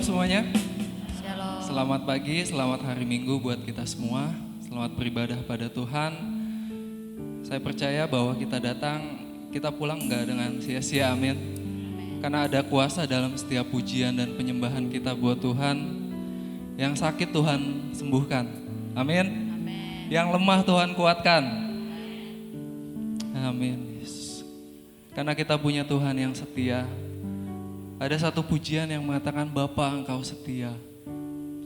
semuanya. Shalom. Selamat pagi, selamat hari Minggu buat kita semua. Selamat beribadah pada Tuhan. Saya percaya bahwa kita datang, kita pulang enggak dengan sia-sia, amin. Karena ada kuasa dalam setiap pujian dan penyembahan kita buat Tuhan. Yang sakit Tuhan sembuhkan, amin. Amin. Yang lemah Tuhan kuatkan, amin. Yesus. Karena kita punya Tuhan yang setia. Ada satu pujian yang mengatakan, Bapa Engkau setia.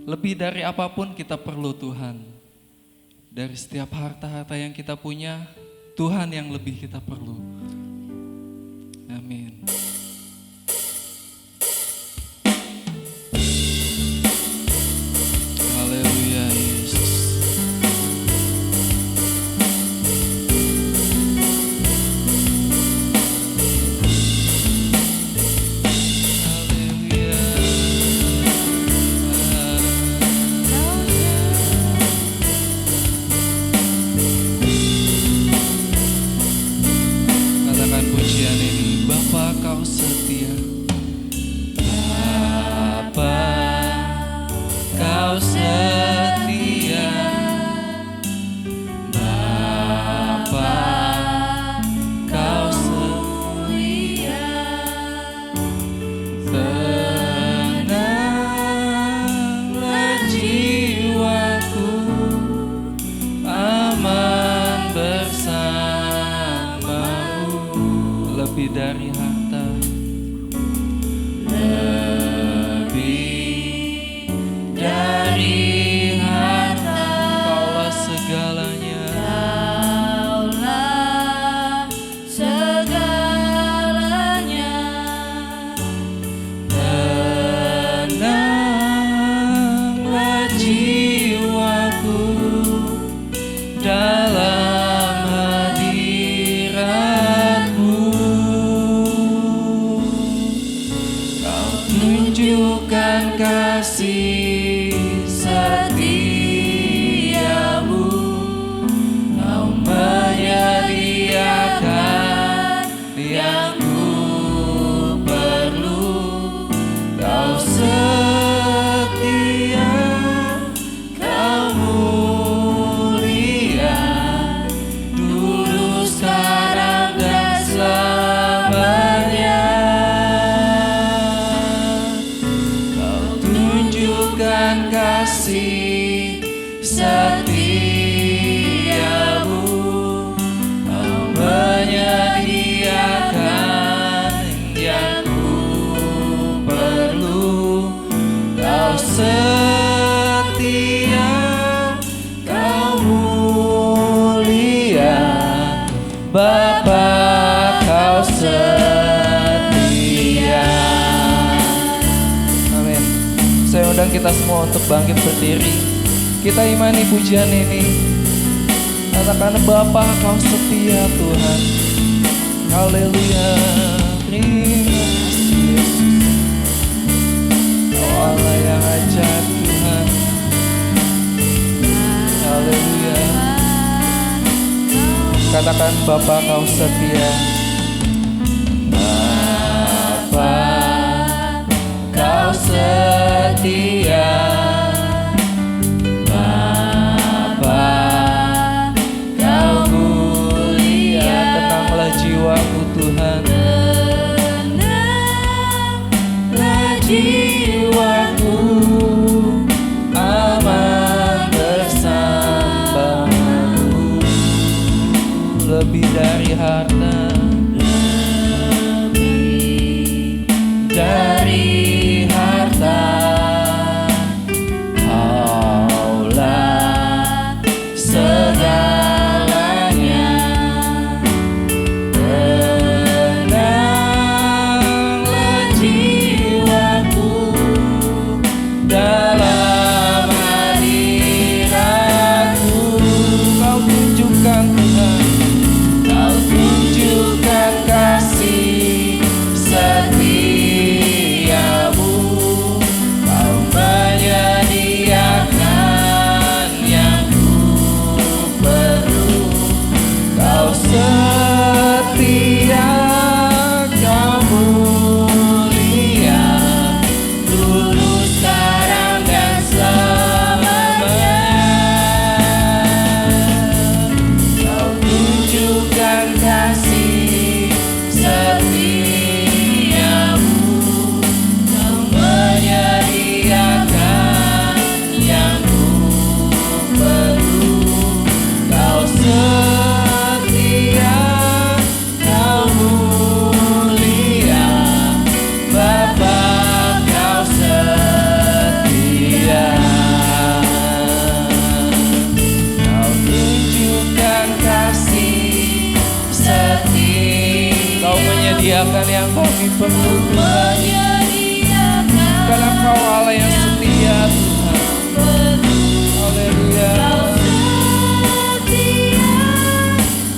Lebih dari apapun kita perlu Tuhan. Dari setiap harta-harta yang kita punya, Tuhan yang lebih kita perlu. Amin. Haleluya Yesus. Katakan pujian ini, Bapa Kau setia. Bapa Kau setia. Bapa Kau setia. Tenanglah jiwaku, aman bersamamu. Lebih dari harta, lebih dari harta, Kaulah segalanya. Kaulah segalanya. Tenanglah jiwaku dalam hadirat-Mu. Kau tunjukkan kasih setiamu. Kau menyediakan yang ku perlu. Kau setia, Kau mulia, dulu, sekarang, dan selamanya. Kau tunjukkan kasih setiamu. Kau menyediakan yang ku perlu. Kau setia, Kau mulia, Bapa Kau setia. Amin. Saya undang kita semua untuk bangkit berdiri. Kita imani pujian ini. Katakan, Bapa Kau setia Tuhan. Haleluya. Terima kasih Yesus. Kau Allah yang ajaib Tuhan. Haleluya. Katakan, Bapa Kau setia. Bapa Kau setia. Bapa Kau mulia. Tenanglah jiwaku Tuhan. Tenanglah jiwaku, aman bersamamu. Lebih dari harta, lebih dari harta, Kaulah segalanya. Tenanglah jiwaku dalam hadirat-Mu. Kau tunjukkan Tuhan, Kau tunjukkan menyediakan yang kami perlu Tuhan. Karena Kau Allah yang setia Tuhan. Haleluya.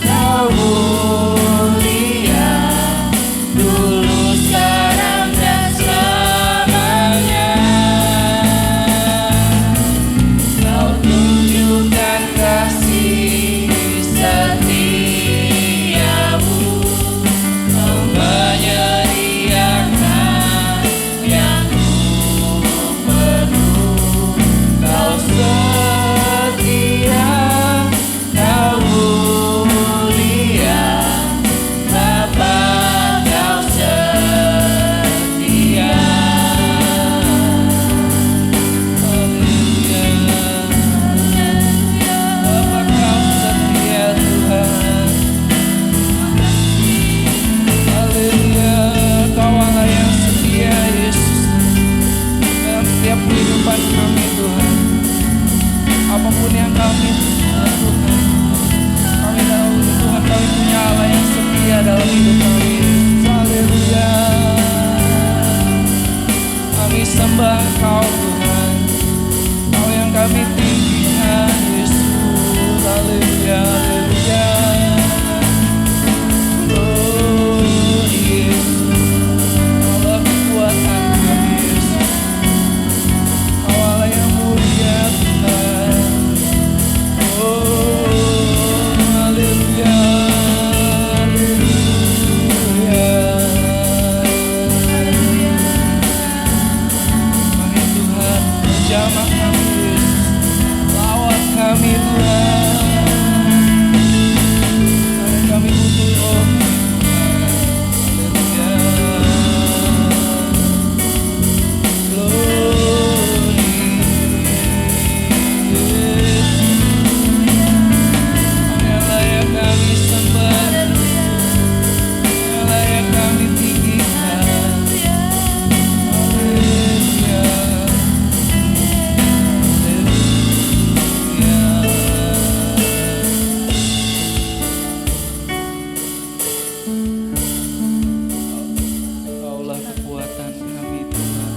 Kau mulia dulu, sekarang dan selamanya. Kau tunjukkan kasih setiamu. Kau menyediakan yang ku perlu. Kau setia, Kau mulia, Bapa, Kau setia. Haleluya. Bapa, Kau setia Tuhan. Haleluya. Kau Allah yang setia Yesus dalam setiap kehidupan kami Tuhan. Apapun yang kami Tuhan, kami tahu Tuhan kami punya Allah yang setia dalam hidup kami. Haleluya. Kami sembah Kau Tuhan, Kau yang kami tinggikan Yesus. Haleluya, haleluya. Oh Yesus, Allah kekuatan kami Yesus. Kau Allah yang mulia Tuhan. Oh haleluya, haleluya. Kami Tuhan, jamah kami Yesus, lawat kami Tuhan. Karena kami butuh roh Tuhan. Haleluya. Glory. Allah yang kami sembah, Allah yang kami tinggikan. Haleluya, haleluya. Kaulah kekuatan kami Tuhan.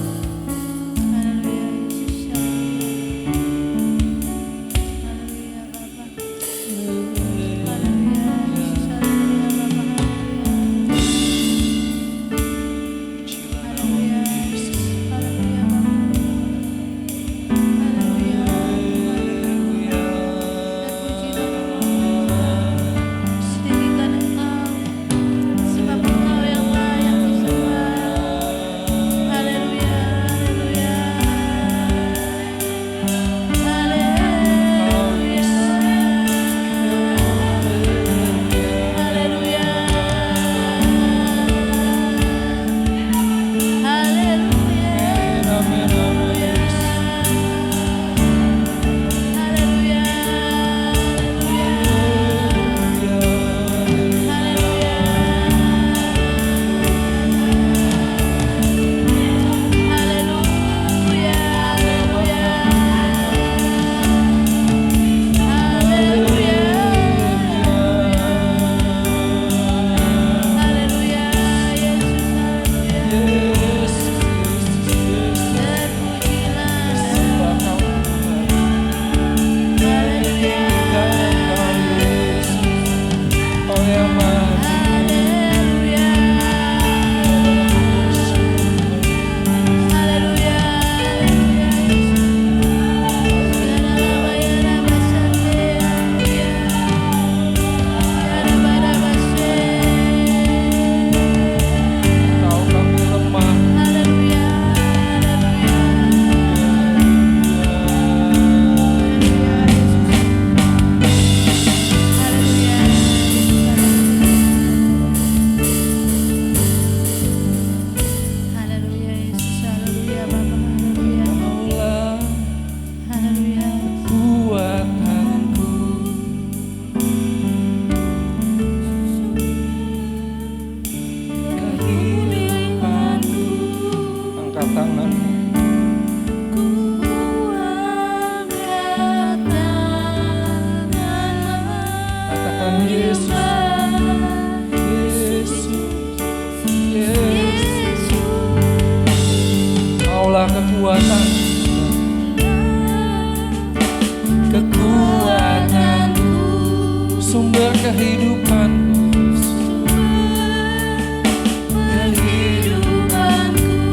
kehidupanku.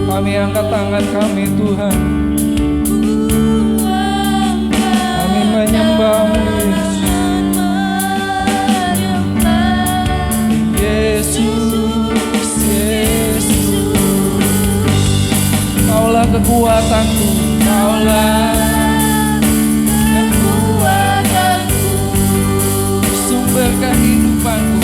Kami angkat tangan kami Tuhan. Kami menyembah-Mu Yesus. Yesus, Kaulah kekuatanku, Kaulah kekuatanku, sumber kehidupanku.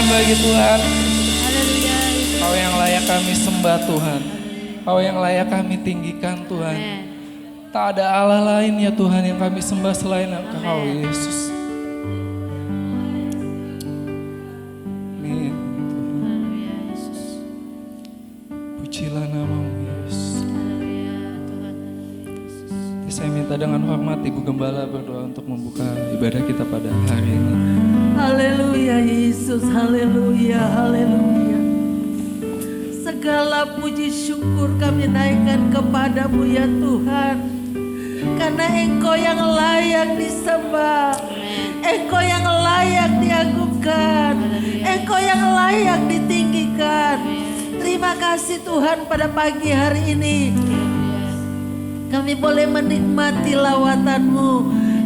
Bagi Tuhan, Kau yang layak kami sembah Tuhan, Kau yang layak kami tinggikan Tuhan. Tak ada Allah lain ya Tuhan yang kami sembah selain Engkau Yesus. Amin. Pujilah nama-Mu Yesus. Saya minta dengan hormat Ibu Gembala berdoa untuk membuka ibadah kita pada hari ini. Haleluya Yesus, haleluya, haleluya. Segala puji syukur kami naikkan kepadamu ya Tuhan. Karena Engkau yang layak disembah, Engkau yang layak diagungkan, Engkau yang layak ditinggikan. Terima kasih Tuhan pada pagi hari ini. Kami boleh menikmati lawatan-Mu,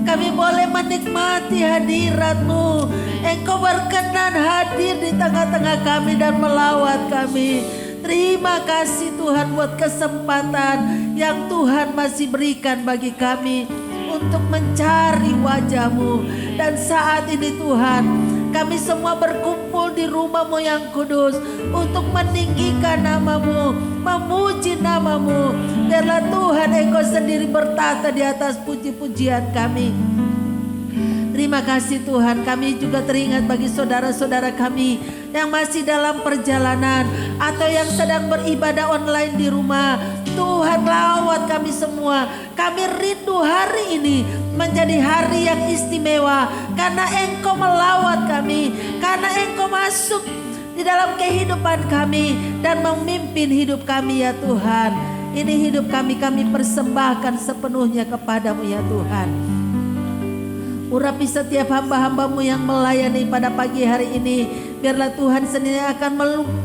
kami boleh menikmati hadirat-Mu. Engkau berkenan hadir di tengah-tengah kami dan melawat kami. Terima kasih Tuhan buat kesempatan yang Tuhan masih berikan bagi kami untuk mencari wajah-Mu. Dan saat ini Tuhan, kami semua berkumpul di rumah-Mu yang kudus untuk meninggikan nama-Mu, memuji nama-Mu. Biarlah Tuhan Engkau sendiri bertata di atas puji-pujian kami. Terima kasih Tuhan, kami juga teringat bagi saudara-saudara kami yang masih dalam perjalanan atau yang sedang beribadah online di rumah. Tuhan lawat kami semua. Kami rindu hari ini menjadi hari yang istimewa karena Engkau melawat kami, karena Engkau masuk di dalam kehidupan kami dan memimpin hidup kami ya Tuhan. Ini hidup kami persembahkan sepenuhnya kepadamu ya Tuhan. Urapi setiap hamba-hamba-Mu yang melayani pada pagi hari ini. Biarlah Tuhan sendiri akan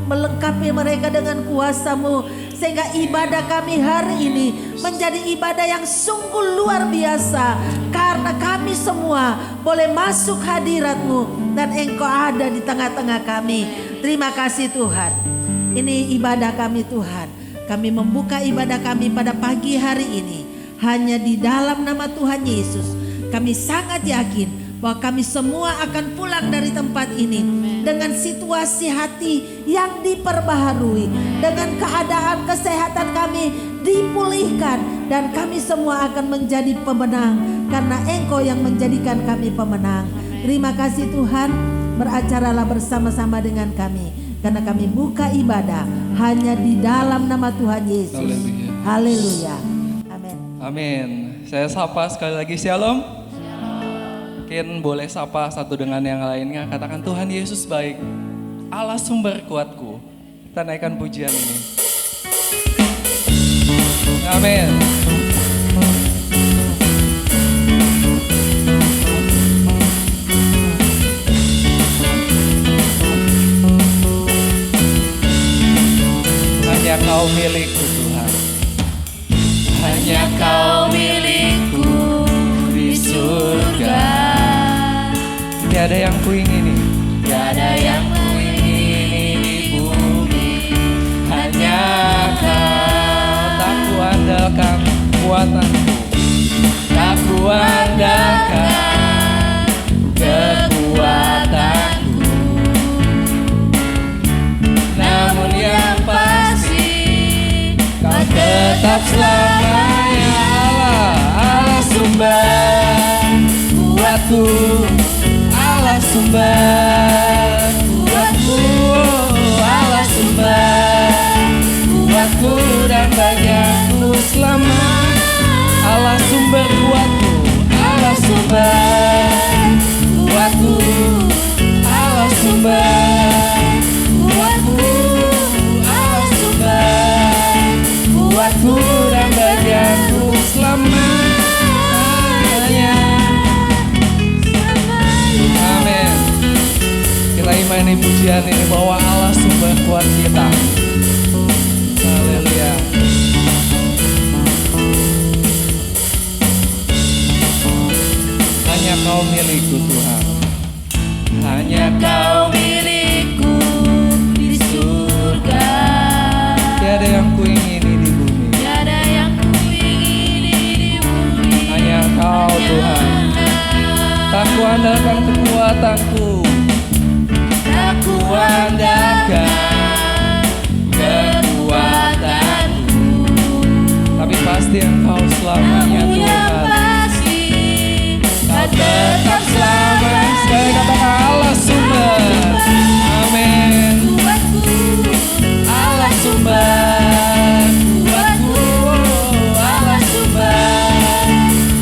melengkapi mereka dengan kuasa-Mu. Sehingga ibadah kami hari ini menjadi ibadah yang sungguh luar biasa. Karena kami semua boleh masuk hadirat-Mu dan Engkau ada di tengah-tengah kami. Terima kasih Tuhan. Ini ibadah kami Tuhan. Kami membuka ibadah kami pada pagi hari ini hanya di dalam nama Tuhan Yesus. Kami sangat yakin bahwa kami semua akan pulang dari tempat ini dengan situasi hati yang diperbaharui, dengan keadaan kesehatan kami dipulihkan, dan kami semua akan menjadi pemenang karena Engkau yang menjadikan kami pemenang. Terima kasih Tuhan, beracaralah bersama-sama dengan kami karena kami buka ibadah hanya di dalam nama Tuhan Yesus. Haleluya. Amin. Amin. Saya sapa sekali lagi Shalom. Mungkin boleh sapa satu dengan yang lainnya. Katakan Tuhan Yesus baik, Allah sumber kuatku. Kita naikkan pujian ini. Amin. Hanya Kau milikku Tuhan. Hanya Kau milikku di surga. Tiada yang kuingini, tiada yang kuingini di bumi. Hanya Kau, tak kuandalkan kekuatanku, tak kuandalkan kekuatanku. Namun yang pasti, Kau tetap selamanya Allah, Allah sumber kuatku. Allah sumber kuatku, Allah sumber kuatku dan bagianku selama. Allah sumber kuatku, Allah sumber kuatku, Allah sumber kuatku, Allah sumber kuatku dan bagianku selamanya. Kita imani pujian ini bahwa Allah sumber kuat kita. Haleluya. Hanya Kau milikku Tuhan. Hanya Kau milikku di surga. Tiada yang kuingini di bumi. Tiada yang kuingini di bumi. Hanya Kau Tuhan. Tak kuandalkan kekuatanku, tak kuandalkan kekuatanku, tapi pasti Engkau selamanya Tuhan. Kau tetap selamanya. Sekali katakan Allah sumber. Amin. Allah sumber kuatku, Allah sumber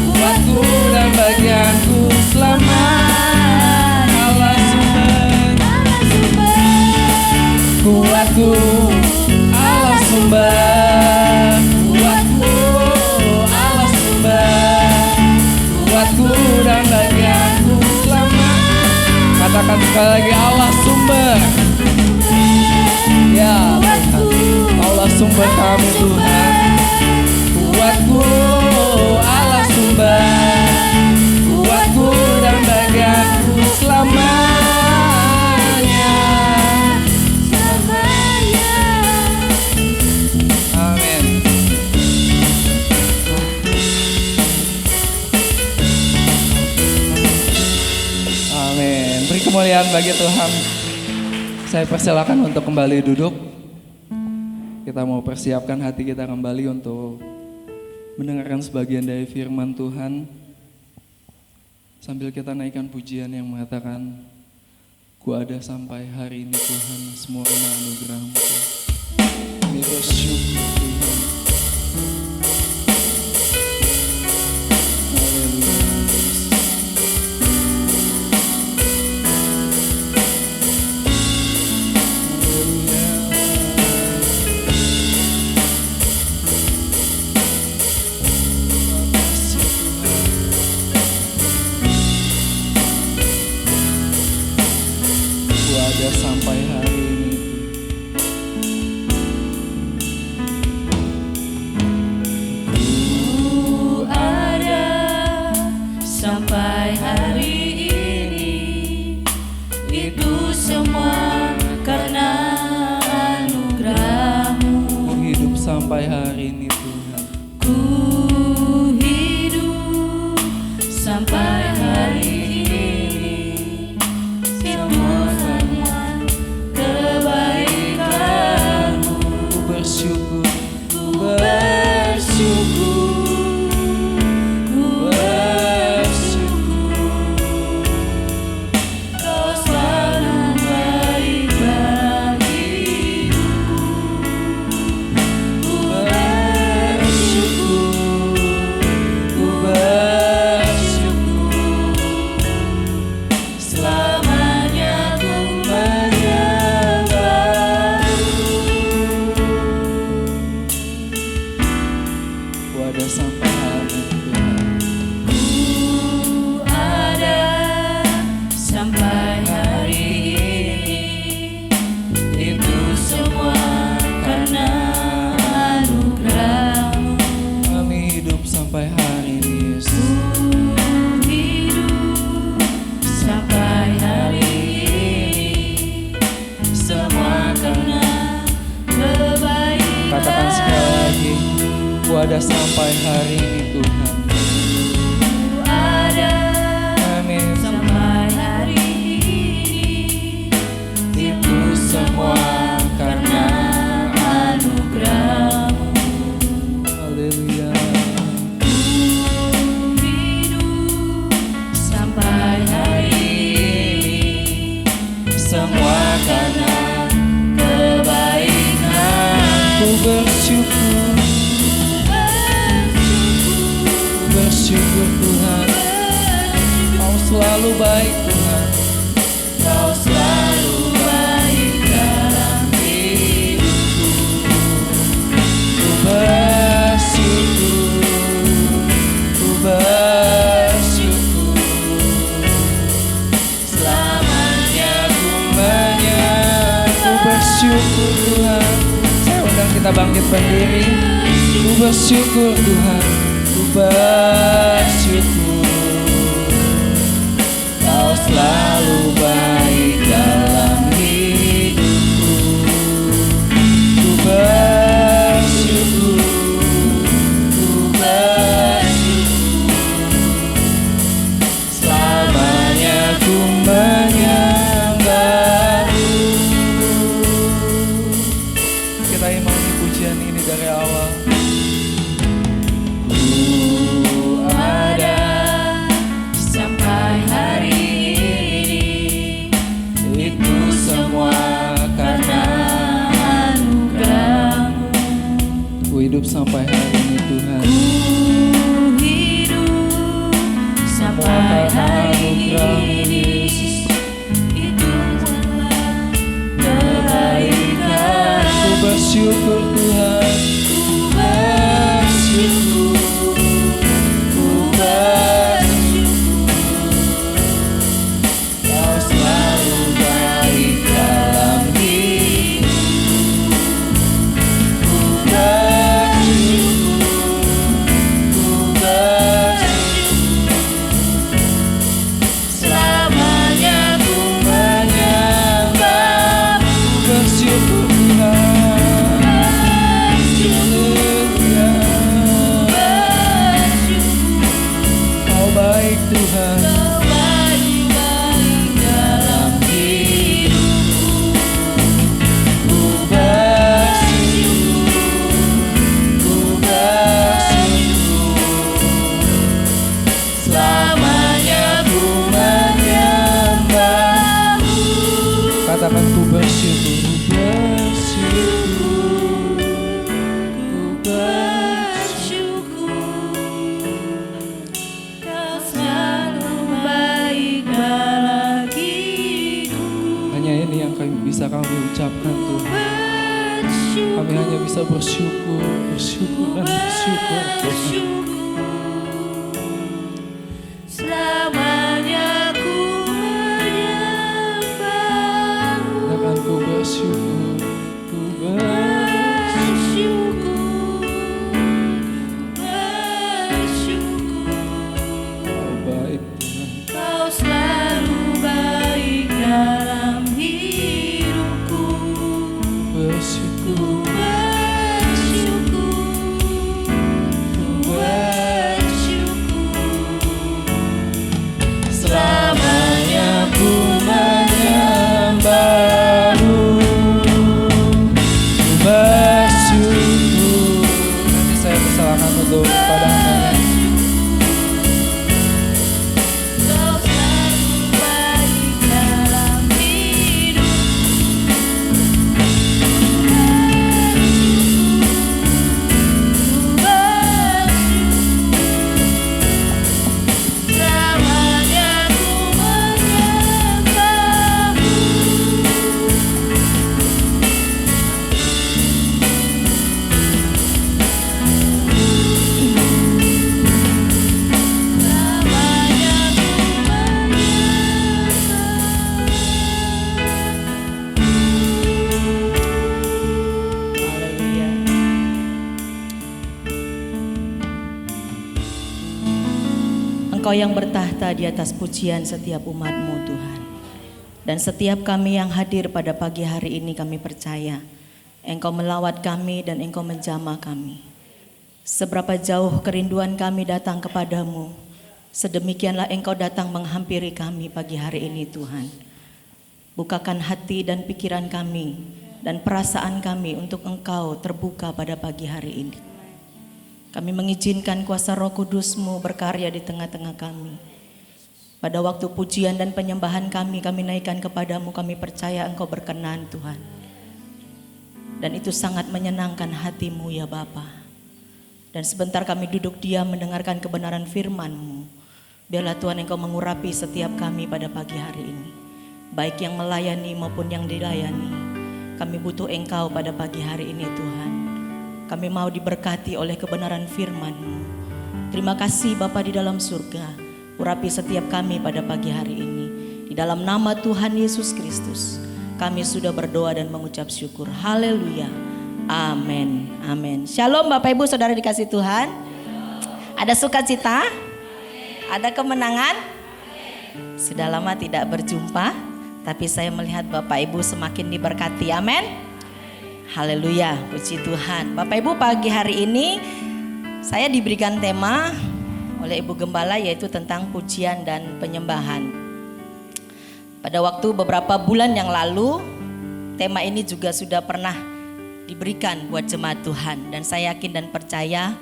kuatku dan bagianku selama. Kuatku, Allah sumber kuatku, Allah sumber kuatku dan bagianku selama. Katakan sekali lagi Allah sumber. Ya, Allah sumber kami Tuhan. Kuatku, Allah sumber kuatku dan bagianku selamanya. Kemuliaan bagi Tuhan. Saya persilakan untuk kembali duduk. Kita mau persiapkan hati kita kembali untuk mendengarkan sebagian dari firman Tuhan. Sambil kita naikkan pujian yang mengatakan, Ku ada sampai hari ini Tuhan, semua karena anugerah-Mu. Kami bersyukur Tuhan. Sampai hari ini semua karena anugerah-Mu. Ku hidup sampai hari ini Tuhan. Ku hidup sampai hari ini, semua kebaikan-Mu. Ku bersyukur, Ku bersyukur, ku bersyukur, Kau selalu baik bagiku. Ku bersyukur, ku bersyukur. selamanya ku menyembah-Mu. Ku ada sampai hari ini Tuhan. Ku ada sampai hari ini, itu semua karena anugerah-Mu. Kami hidup sampai hari ini Yesus. Ku hidup sampai hari ini, semua karena kebaikan. Katakan sekali lagi, ku ada sampai hari ini Tuhan. Ku ada Amin. sampai hari ini, itu semua karena anugerah-Mu. Haleluya. Ku hidup sampai hari ini, semua karena kebaikan. Ku bersyukur, bersyukur Tuhan. Kau selalu baik Tuhan. Kau selalu baik dalam hidupku. Ku bersyukur, ku bersyukur. Selamanya ku Menyembah. Ku bersyukur Tuhan. Saya undang kita bangkit berdiri. Ku bersyukur Tuhan. Ku bersyukur. Kau selalu baik dalam hidupku. Ku bersyukur, ku bersyukur. Selamanya ku menyembah-Mu. Kita imani pujian ini dari awal. Ku ada sampai hari ini, itu semua karena anugerah-Mu. Ku hidup sampai hari ini Tuhan. Ku hidup sampai hari ini, itu semua kebaikan. Ku bersyukur Tuhan. Ku bersyukur, ku bersyukur, Kau selalu baik dalam hidupku. Ku bersyukur, ku bersyukur, selamanya ku menyembah-Mu. Bersyukur Tuhan. Haleluya. Kau baik Tuhan. Kau baik-baik dalam hidupku. Ku bersyukur, ku bersyukur. Selamanya ku menyembah-Mu. Katakan ku bersyukur, ku bersyukur. Kau selalu baik dalam hidupku. Hanya ini yang bisa kami ucapkan Tuhan. Kami hanya bisa bersyukur, bersyukur dan bersyukur Tuhan. Selamanya ku menyembah-Mu. Katakan ku bersyukur, ku bersyukur. Bersyukur, Kau baik Tuhan. Kau selalu baik dalam Engkau yang bertahta di atas pujian setiap umat-Mu Tuhan. Dan setiap kami yang hadir pada pagi hari ini kami percaya Engkau melawat kami dan Engkau menjamah kami. Seberapa jauh kerinduan kami datang kepadamu, sedemikianlah Engkau datang menghampiri kami pagi hari ini Tuhan. Bukakan hati dan pikiran kami dan perasaan kami untuk Engkau terbuka pada pagi hari ini. Kami mengizinkan kuasa Roh Kudus-Mu berkarya di tengah-tengah kami. Pada waktu pujian dan penyembahan kami naikkan kepadamu, kami percaya Engkau berkenan Tuhan. Dan itu sangat menyenangkan hati-Mu ya Bapa. Dan sebentar kami duduk diam mendengarkan kebenaran firman-Mu. Biarlah Tuhan Engkau mengurapi setiap kami pada pagi hari ini. Baik yang melayani maupun yang dilayani. Kami butuh Engkau pada pagi hari ini Tuhan. Kami mau diberkati oleh kebenaran firman-Mu. Terima kasih Bapa di dalam surga. Urapi setiap kami pada pagi hari ini. Di dalam nama Tuhan Yesus Kristus. Kami sudah berdoa dan mengucap syukur. Haleluya. Amin. Amin. Shalom Bapak Ibu Saudara dikasih Tuhan. Ada sukacita? Ada kemenangan? Sudah lama tidak berjumpa, tapi saya melihat Bapak Ibu semakin diberkati. Amin. Haleluya. Puji Tuhan. Bapak Ibu, pagi hari ini saya diberikan tema oleh Ibu Gembala yaitu tentang pujian dan penyembahan. Pada waktu beberapa bulan yang lalu, tema ini juga sudah pernah diberikan buat jemaat Tuhan. Dan saya yakin dan percaya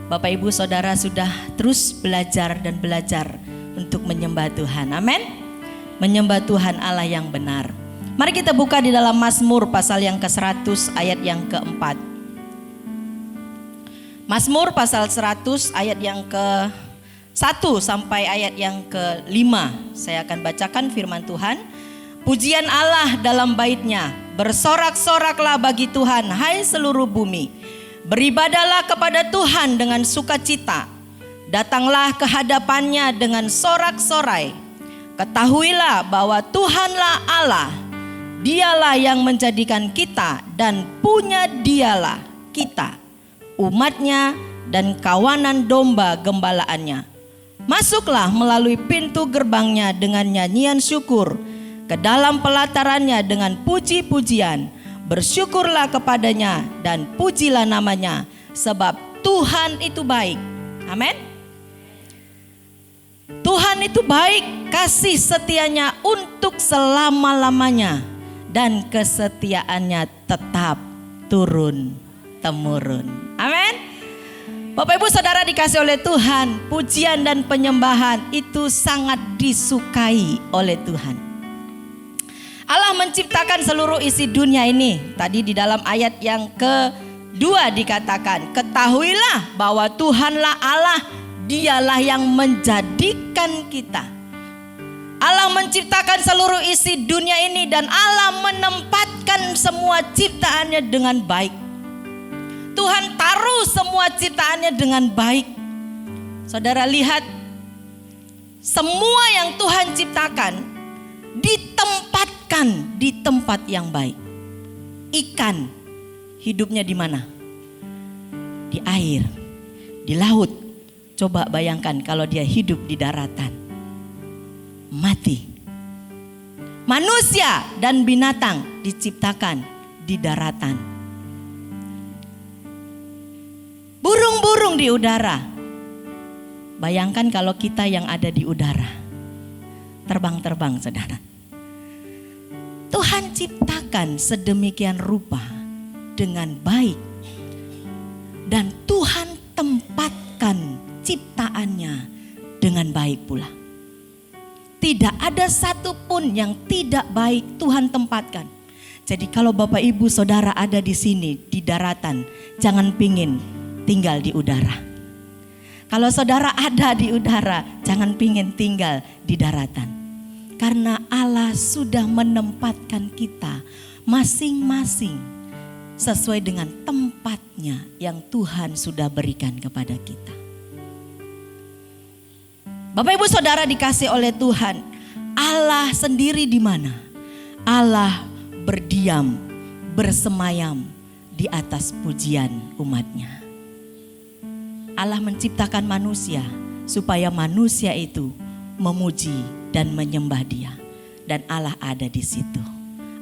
Bapak Ibu Saudara sudah terus belajar dan belajar untuk menyembah Tuhan. Amin. Menyembah Tuhan Allah yang benar. Mari kita buka di dalam Mazmur pasal yang ke-100 ayat yang ke-4. Mazmur pasal 100 ayat yang ke-1 sampai ayat yang ke-5. Saya akan bacakan firman Tuhan. Pujian Allah dalam bait-Nya, bersorak-soraklah bagi Tuhan, hai seluruh bumi. Beribadahlah kepada Tuhan dengan sukacita. Datanglah ke hadapan-Nya dengan sorak-sorai. Ketahuilah bahwa Tuhanlah Allah. Dialah yang menjadikan kita dan punya Dialah kita, umat-Nya dan kawanan domba gembalaannya. Masuklah melalui pintu gerbangnya dengan nyanyian syukur, ke dalam pelatarannya dengan puji-pujian. Bersyukurlah kepadanya dan pujilah namanya, sebab Tuhan itu baik. Amin. Tuhan itu baik, kasih setianya untuk selama-lamanya, dan kesetiaannya tetap turun-temurun. Amin. Bapak Ibu Saudara dikasih oleh Tuhan, pujian dan penyembahan itu sangat disukai oleh Tuhan. Allah menciptakan seluruh isi dunia ini. Tadi di dalam ayat yang kedua dikatakan, ketahuilah bahwa Tuhanlah Allah, Dialah yang menjadikan kita. Allah menciptakan seluruh isi dunia ini dan Allah menempatkan semua ciptaannya dengan baik. Tuhan taruh semua ciptaannya dengan baik. Saudara lihat, semua yang Tuhan ciptakan ditempatkan di tempat yang baik. Ikan hidupnya di mana? Di air, di laut. Coba bayangkan kalau dia hidup di daratan. Mati. Manusia dan binatang diciptakan di daratan. Burung-burung di udara. Bayangkan kalau kita yang ada di udara. Terbang-terbang saudara. Tuhan ciptakan sedemikian rupa dengan baik. Dan Tuhan tempatkan ciptaannya dengan baik pula. Tidak ada satupun yang tidak baik Tuhan tempatkan. Jadi kalau Bapak Ibu Saudara ada di sini di daratan, jangan pingin tinggal di udara. Kalau saudara ada di udara, jangan pingin tinggal di daratan. Karena Allah sudah menempatkan kita masing-masing sesuai dengan tempatnya yang Tuhan sudah berikan kepada kita. Bapak Ibu Saudara dikasih oleh Tuhan, Allah sendiri di mana? Allah berdiam, bersemayam di atas pujian umatnya. Allah menciptakan manusia supaya manusia itu memuji dan menyembah Dia. Dan Allah ada di situ.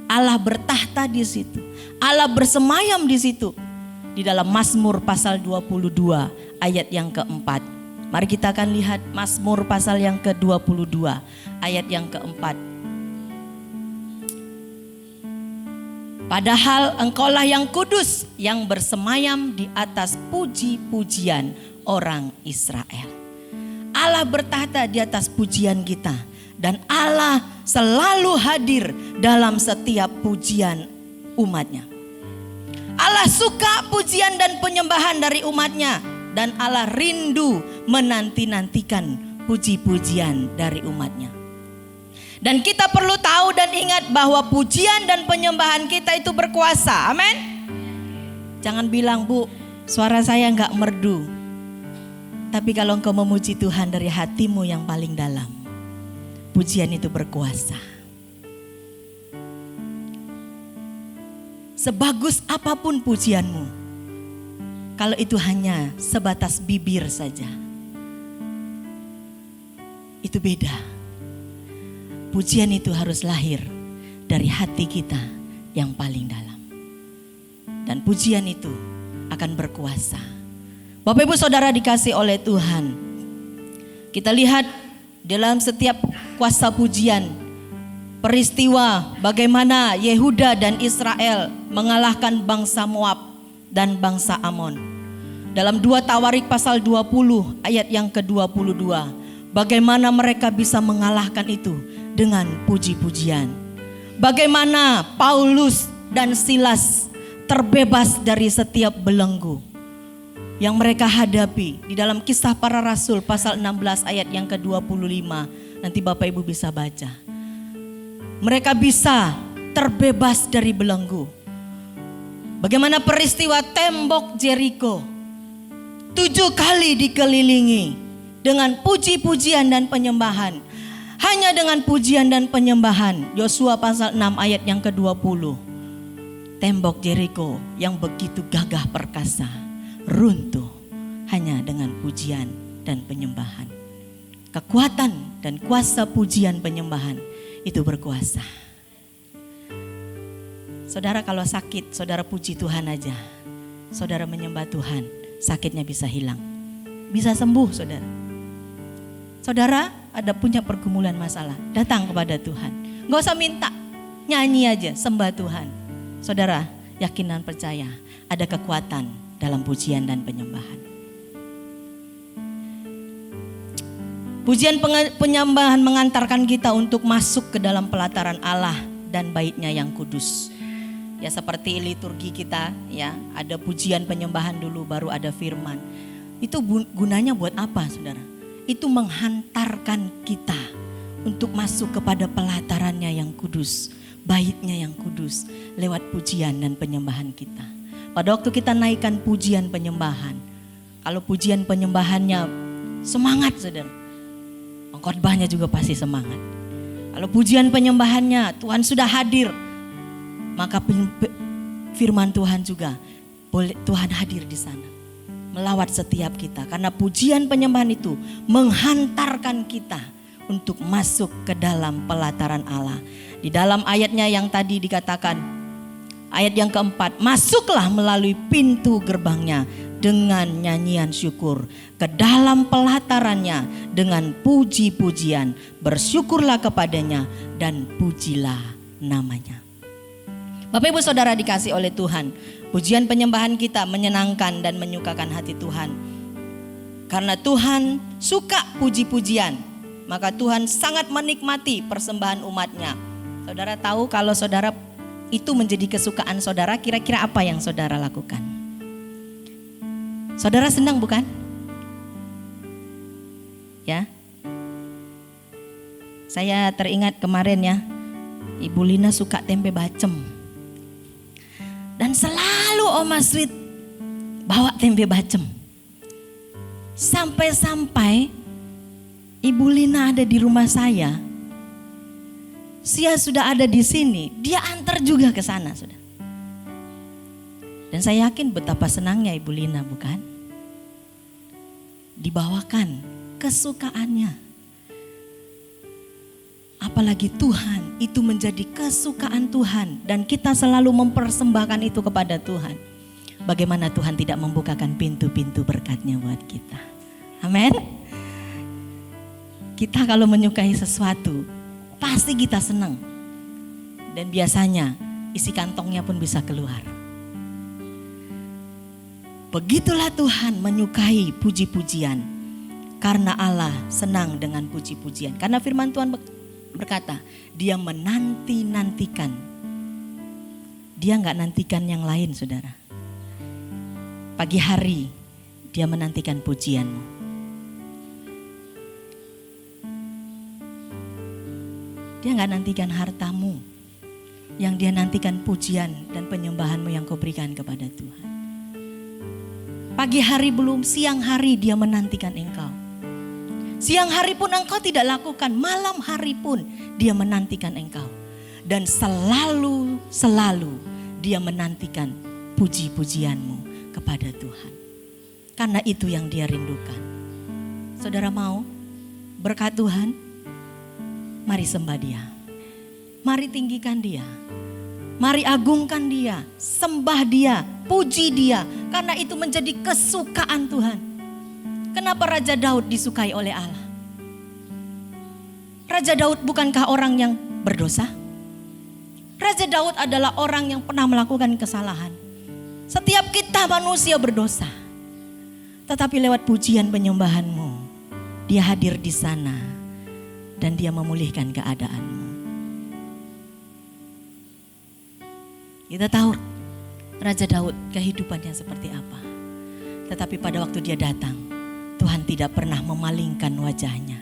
Allah bertahta di situ. Allah bersemayam di situ. Di dalam Mazmur pasal 22 ayat yang keempat. Mari kita akan lihat Mazmur pasal yang ke-22 ayat yang keempat. Padahal engkaulah yang kudus yang bersemayam di atas puji-pujian orang Israel. Allah bertahta di atas pujian kita. Dan Allah selalu hadir dalam setiap pujian umatnya. Allah suka pujian dan penyembahan dari umatnya. Dan Allah rindu menanti-nantikan puji-pujian dari umatnya. Dan kita perlu tahu dan ingat bahwa pujian dan penyembahan kita itu berkuasa. Amin. Jangan bilang, Bu, suara saya enggak merdu. Tapi kalau engkau memuji Tuhan dari hatimu yang paling dalam, pujian itu berkuasa. Sebagus apapun pujianmu, kalau itu hanya sebatas bibir saja, itu beda. Pujian itu harus lahir dari hati kita yang paling dalam. Dan pujian itu akan berkuasa. Bapak Ibu Saudara dikasih oleh Tuhan, kita lihat dalam setiap kuasa pujian, peristiwa bagaimana Yehuda dan Israel mengalahkan bangsa Moab dan bangsa Amon. Dalam 2 Tawarik pasal 20 ayat yang ke-22, bagaimana mereka bisa mengalahkan itu dengan puji-pujian. Bagaimana Paulus dan Silas terbebas dari setiap belenggu yang mereka hadapi di dalam Kisah Para Rasul pasal 16 ayat yang ke-25. Nanti Bapak Ibu bisa baca. Mereka bisa terbebas dari belenggu. Bagaimana peristiwa tembok Jericho 7 kali dikelilingi dengan puji-pujian dan penyembahan. Hanya dengan pujian dan penyembahan. Yosua pasal 6 ayat yang ke-20. Tembok Jericho yang begitu gagah perkasa runtuh hanya dengan pujian dan penyembahan. Kekuatan dan kuasa pujian penyembahan itu berkuasa. Saudara kalau sakit, saudara puji Tuhan aja. Saudara menyembah Tuhan, sakitnya bisa hilang. Bisa sembuh saudara. Saudara ada punya pergumulan masalah, datang kepada Tuhan. Gak usah minta, nyanyi aja, sembah Tuhan. Saudara yakin dan percaya ada kekuatan dalam pujian dan penyembahan. Pujian penyembahan mengantarkan kita untuk masuk ke dalam pelataran Allah dan bait-Nya yang kudus. Ya seperti liturgi kita ya, ada pujian penyembahan dulu baru ada firman. Itu gunanya buat apa saudara? Itu menghantarkan kita untuk masuk kepada pelatarannya yang kudus, bait-Nya yang kudus lewat pujian dan penyembahan kita. Pada waktu kita naikkan pujian penyembahan, kalau pujian penyembahannya semangat saudara, khotbahnya juga pasti semangat. Kalau pujian penyembahannya Tuhan sudah hadir, maka firman Tuhan juga boleh Tuhan hadir di sana, melawat setiap kita. Karena pujian penyembahan itu menghantarkan kita untuk masuk ke dalam pelataran Allah. Di dalam ayatnya yang tadi dikatakan, ayat yang keempat, masuklah melalui pintu gerbangnya dengan nyanyian syukur, ke dalam pelatarannya dengan puji-pujian, bersyukurlah kepadanya dan pujilah namanya. Bapak Ibu Saudara dikasih oleh Tuhan, pujian penyembahan kita menyenangkan dan menyukakan hati Tuhan. Karena Tuhan suka puji-pujian, maka Tuhan sangat menikmati persembahan umatnya. Saudara tahu kalau saudara itu menjadi kesukaan saudara, kira-kira apa yang saudara lakukan? Saudara senang bukan? Ya. Saya teringat kemarin ya, Ibu Lina suka tempe bacem. Dan selalu Oma Sweet bawa tempe bacem. Sampai-sampai Ibu Lina ada di rumah saya. Sia sudah ada di sini, dia antar juga ke sana sudah. Dan saya yakin betapa senangnya Ibu Lina bukan? Dibawakan kesukaannya. Apalagi Tuhan itu menjadi kesukaan Tuhan dan kita selalu mempersembahkan itu kepada Tuhan. Bagaimana Tuhan tidak membukakan pintu-pintu berkat-Nya buat kita. Amin. Kita kalau menyukai sesuatu, pasti kita senang. Dan biasanya isi kantongnya pun bisa keluar. Begitulah Tuhan menyukai puji-pujian. Karena Allah senang dengan puji-pujian. Karena firman Tuhan berkata, dia menanti-nantikan. Dia gak nantikan yang lain, saudara. Pagi hari dia menantikan pujianmu. Dia gak nantikan hartamu. Yang dia nantikan pujian dan penyembahanmu yang kau berikan kepada Tuhan. Pagi hari belum, siang hari dia menantikan engkau. Siang hari pun engkau tidak lakukan, malam hari pun dia menantikan engkau. Dan selalu dia menantikan puji-pujianmu kepada Tuhan. Karena itu yang dia rindukan. Saudara mau berkat Tuhan? Mari sembah dia. Mari tinggikan dia. Mari agungkan dia, sembah dia, puji dia. Karena itu menjadi kesukaan Tuhan. Kenapa Raja Daud disukai oleh Allah? Raja Daud bukankah orang yang berdosa? Raja Daud adalah orang yang pernah melakukan kesalahan. Setiap kita manusia berdosa. Tetapi lewat pujian penyembahanmu, dia hadir di sana dan dia memulihkan keadaanmu. Kita tahu Raja Daud kehidupannya seperti apa. Tetapi pada waktu dia datang, Tuhan tidak pernah memalingkan wajahnya.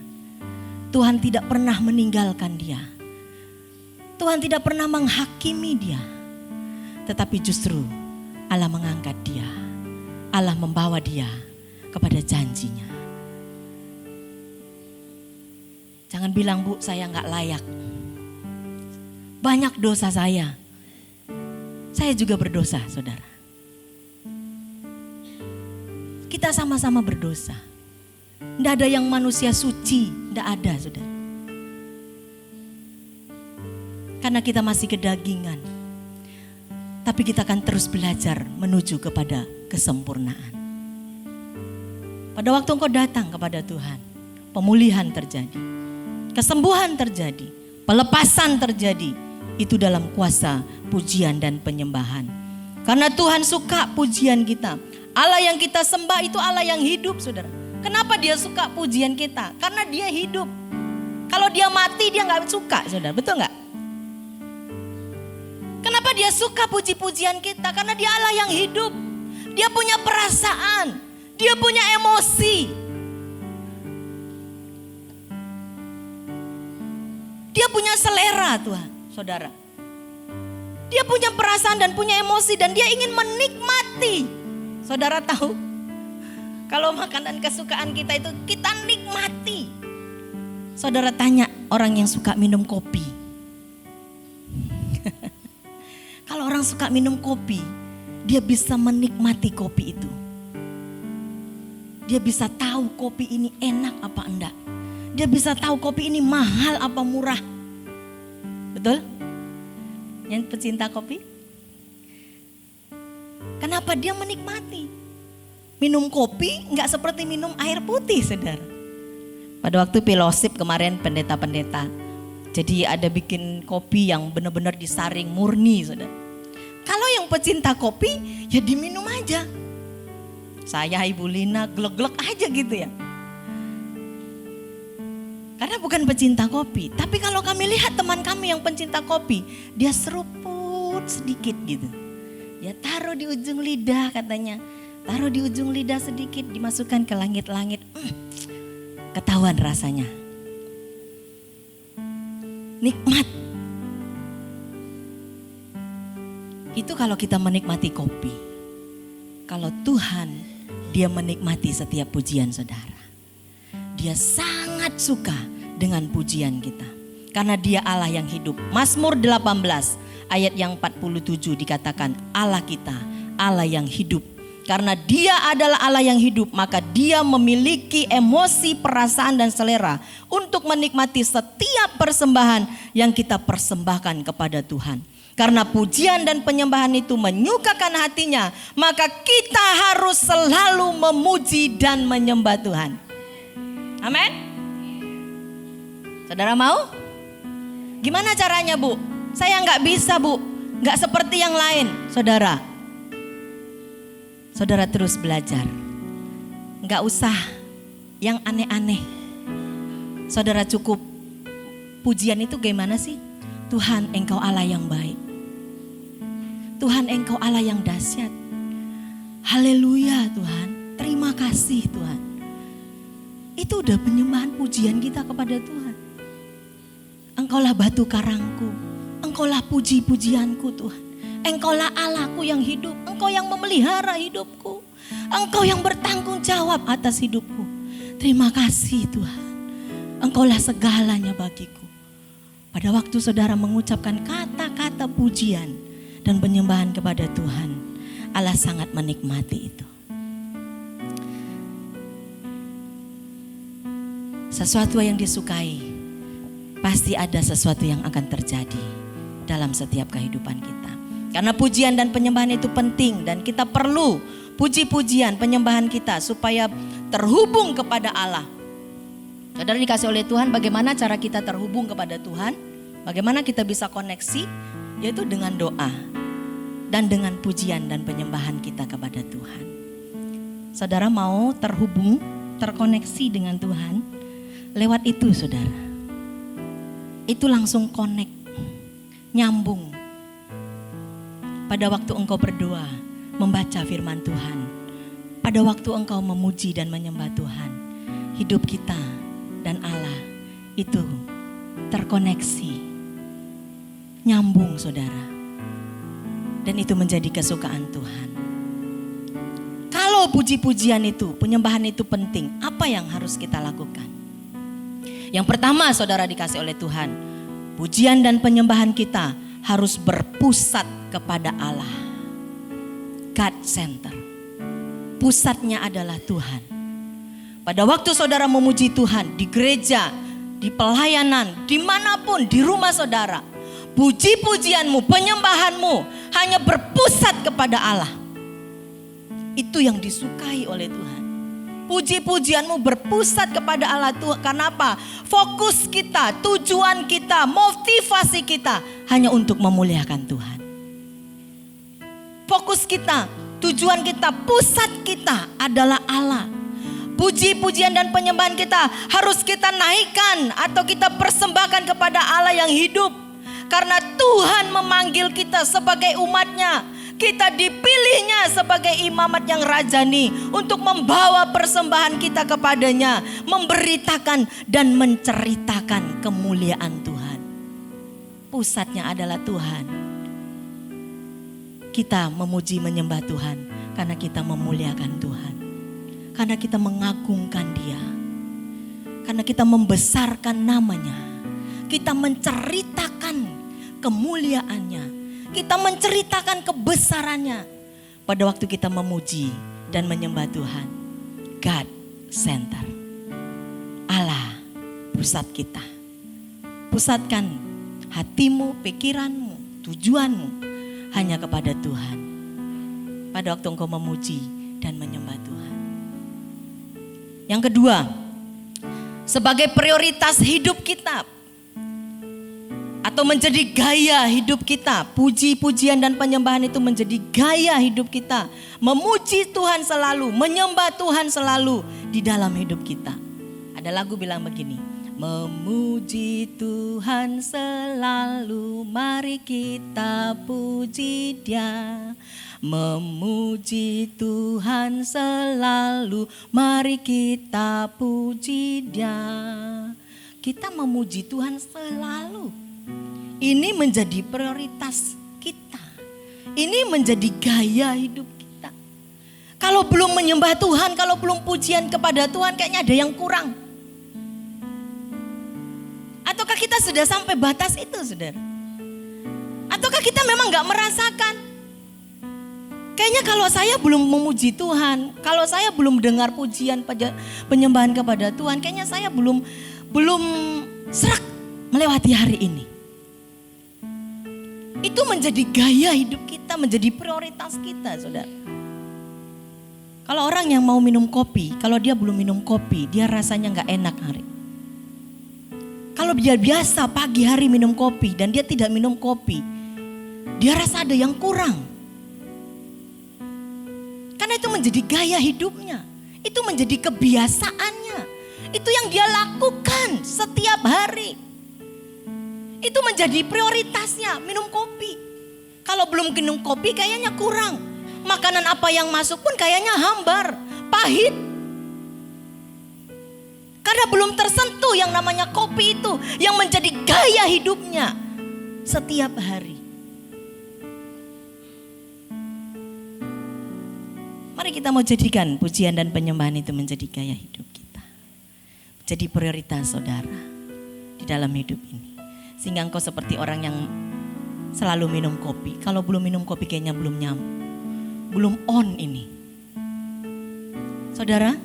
Tuhan tidak pernah meninggalkan dia. Tuhan tidak pernah menghakimi dia. Tetapi justru Allah mengangkat dia. Allah membawa dia kepada janjinya. Jangan bilang, Bu, saya gak layak. Banyak dosa saya. Saya juga berdosa, saudara. Kita sama-sama berdosa. Tidak ada yang manusia suci, tidak ada, saudara. Karena kita masih kedagingan. Tapi kita akan terus belajar menuju kepada kesempurnaan. Pada waktu engkau datang kepada Tuhan, pemulihan terjadi, kesembuhan terjadi, pelepasan terjadi. Itu dalam kuasa pujian dan penyembahan. Karena Tuhan suka pujian kita. Allah yang kita sembah itu Allah yang hidup, saudara. Kenapa dia suka pujian kita? Karena dia hidup. Kalau dia mati dia gak suka, saudara. Betul gak? Kenapa dia suka puji-pujian kita? Karena dia Allah yang hidup. Dia punya perasaan. Dia punya emosi. Dia punya selera, Tuhan, saudara. Dia punya perasaan dan punya emosi dan dia ingin menikmati. Saudara tahu? Kalau makanan kesukaan kita itu kita nikmati. Saudara tanya orang yang suka minum kopi. Kalau orang suka minum kopi, dia bisa menikmati kopi itu. Dia bisa tahu kopi ini enak apa enggak. Dia bisa tahu kopi ini mahal apa murah. Betul? Yang pecinta kopi? Kenapa dia menikmati? Minum kopi enggak seperti minum air putih, saudara. Pada waktu fellowship kemarin pendeta-pendeta. Jadi ada bikin kopi yang benar-benar disaring murni, saudara. Kalau yang pecinta kopi, ya diminum aja. Saya, Ibu Lina, glek-glek aja gitu ya. Karena bukan pecinta kopi. Tapi kalau kami lihat teman kami yang pencinta kopi, dia seruput sedikit gitu. Dia taruh di ujung lidah katanya. Taruh di ujung lidah sedikit, dimasukkan ke langit-langit. Ketahuan rasanya. Nikmat. Itu kalau kita menikmati kopi. Kalau Tuhan, dia menikmati setiap pujian saudara. Dia sangat suka dengan pujian kita. Karena dia Allah yang hidup. Mazmur 18 ayat yang 47 dikatakan Allah kita, Allah yang hidup. Karena Dia adalah Allah yang hidup, maka Dia memiliki emosi, perasaan dan selera untuk menikmati setiap persembahan yang kita persembahkan kepada Tuhan. Karena pujian dan penyembahan itu menyukakan hatinya, maka kita harus selalu memuji dan menyembah Tuhan. Amin. Saudara mau? Gimana caranya, Bu? Saya nggak bisa, Bu. Nggak seperti yang lain. Saudara terus belajar. Nggak usah yang aneh-aneh. Saudara cukup pujian itu gimana sih? Tuhan, Engkau Allah yang baik. Tuhan, Engkau Allah yang dahsyat. Haleluya Tuhan. Terima kasih Tuhan. Itu udah penyembahan pujian kita kepada Tuhan. Engkaulah batu karangku. Engkaulah puji-pujianku Tuhan. Engkaulah Allahku yang hidup. Engkau yang memelihara hidupku. Engkau yang bertanggung jawab atas hidupku. Terima kasih Tuhan. Engkaulah segalanya bagiku. Pada waktu saudara mengucapkan kata-kata pujian dan penyembahan kepada Tuhan, Allah sangat menikmati itu. Sesuatu yang disukai, pasti ada sesuatu yang akan terjadi dalam setiap kehidupan kita. Karena pujian dan penyembahan itu penting dan kita perlu puji-pujian, penyembahan kita supaya terhubung kepada Allah. Saudara dikasih oleh Tuhan, bagaimana cara kita terhubung kepada Tuhan? Bagaimana kita bisa koneksi? Yaitu dengan doa dan dengan pujian dan penyembahan kita kepada Tuhan. Saudara mau terhubung, terkoneksi dengan Tuhan? Lewat itu saudara. Itu langsung connect, nyambung. Pada waktu engkau berdoa, membaca firman Tuhan. Pada waktu engkau memuji dan menyembah Tuhan. Hidup kita dan Allah itu terkoneksi, nyambung saudara. Dan itu menjadi kesukaan Tuhan. Kalau puji-pujian itu, penyembahan itu penting, apa yang harus kita lakukan? Yang pertama saudara dikasih oleh Tuhan, pujian dan penyembahan kita harus berpusat kepada Allah. God center. Pusatnya adalah Tuhan. Pada waktu saudara memuji Tuhan di gereja, di pelayanan, dimanapun, di rumah saudara, puji-pujianmu, penyembahanmu hanya berpusat kepada Allah. Itu yang disukai oleh Tuhan. Puji-pujianmu berpusat kepada Allah Tuhan. Karena apa? Fokus kita, tujuan kita, motivasi kita hanya untuk memuliakan Tuhan. Fokus kita, tujuan kita, pusat kita adalah Allah. Puji-pujian dan penyembahan kita harus kita naikkan atau kita persembahkan kepada Allah yang hidup. Karena Tuhan memanggil kita sebagai umatnya. Kita dipilihnya sebagai imamat yang rajani untuk membawa persembahan kita kepadanya. Memberitakan dan menceritakan kemuliaan Tuhan. Pusatnya adalah Tuhan. Kita memuji menyembah Tuhan karena kita memuliakan Tuhan. Karena kita mengagungkan Dia. Karena kita membesarkan namanya. Kita menceritakan kemuliaannya. Kita menceritakan kebesarannya. Pada waktu kita memuji dan menyembah Tuhan. God center. Allah pusat kita. Pusatkan hatimu, pikiranmu, tujuanmu hanya kepada Tuhan. Pada waktu engkau memuji dan menyembah Tuhan. Yang kedua, sebagai prioritas hidup kita atau menjadi gaya hidup kita, puji-pujian dan penyembahan itu menjadi gaya hidup kita. Memuji Tuhan selalu, menyembah Tuhan selalu di dalam hidup kita. Ada lagu bilang begini, memuji Tuhan selalu, mari kita puji Dia. Memuji Tuhan selalu, mari kita puji Dia. Kita memuji Tuhan selalu. Ini menjadi prioritas kita. Ini menjadi gaya hidup kita. Kalau belum menyembah Tuhan, kalau belum pujian kepada Tuhan, kayaknya ada yang kurang. Ataukah kita sudah sampai batas itu, saudara? Ataukah kita memang gak merasakan? Kayaknya kalau saya belum memuji Tuhan, kalau saya belum dengar pujian penyembahan kepada Tuhan, kayaknya saya belum serak melewati hari ini. Itu menjadi gaya hidup kita, menjadi prioritas kita, saudara. Kalau orang yang mau minum kopi, kalau dia belum minum kopi, dia rasanya gak enak hari. Kalau dia biasa pagi hari minum kopi dan dia tidak minum kopi, dia rasa ada yang kurang. Karena itu menjadi gaya hidupnya, itu menjadi kebiasaannya, itu yang dia lakukan setiap hari. Itu menjadi prioritasnya, minum kopi. Kalau belum minum kopi kayaknya kurang. Makanan apa yang masuk pun kayaknya hambar, pahit. Karena belum tersentuh yang namanya kopi itu, yang menjadi gaya hidupnya setiap hari. Mari kita mau jadikan pujian dan penyembahan itu menjadi gaya hidup kita. Jadi prioritas saudara di dalam hidup ini. Sehingga engkau seperti orang yang selalu minum kopi. Kalau belum minum kopi kayaknya belum nyamuk. Belum on ini. Saudara,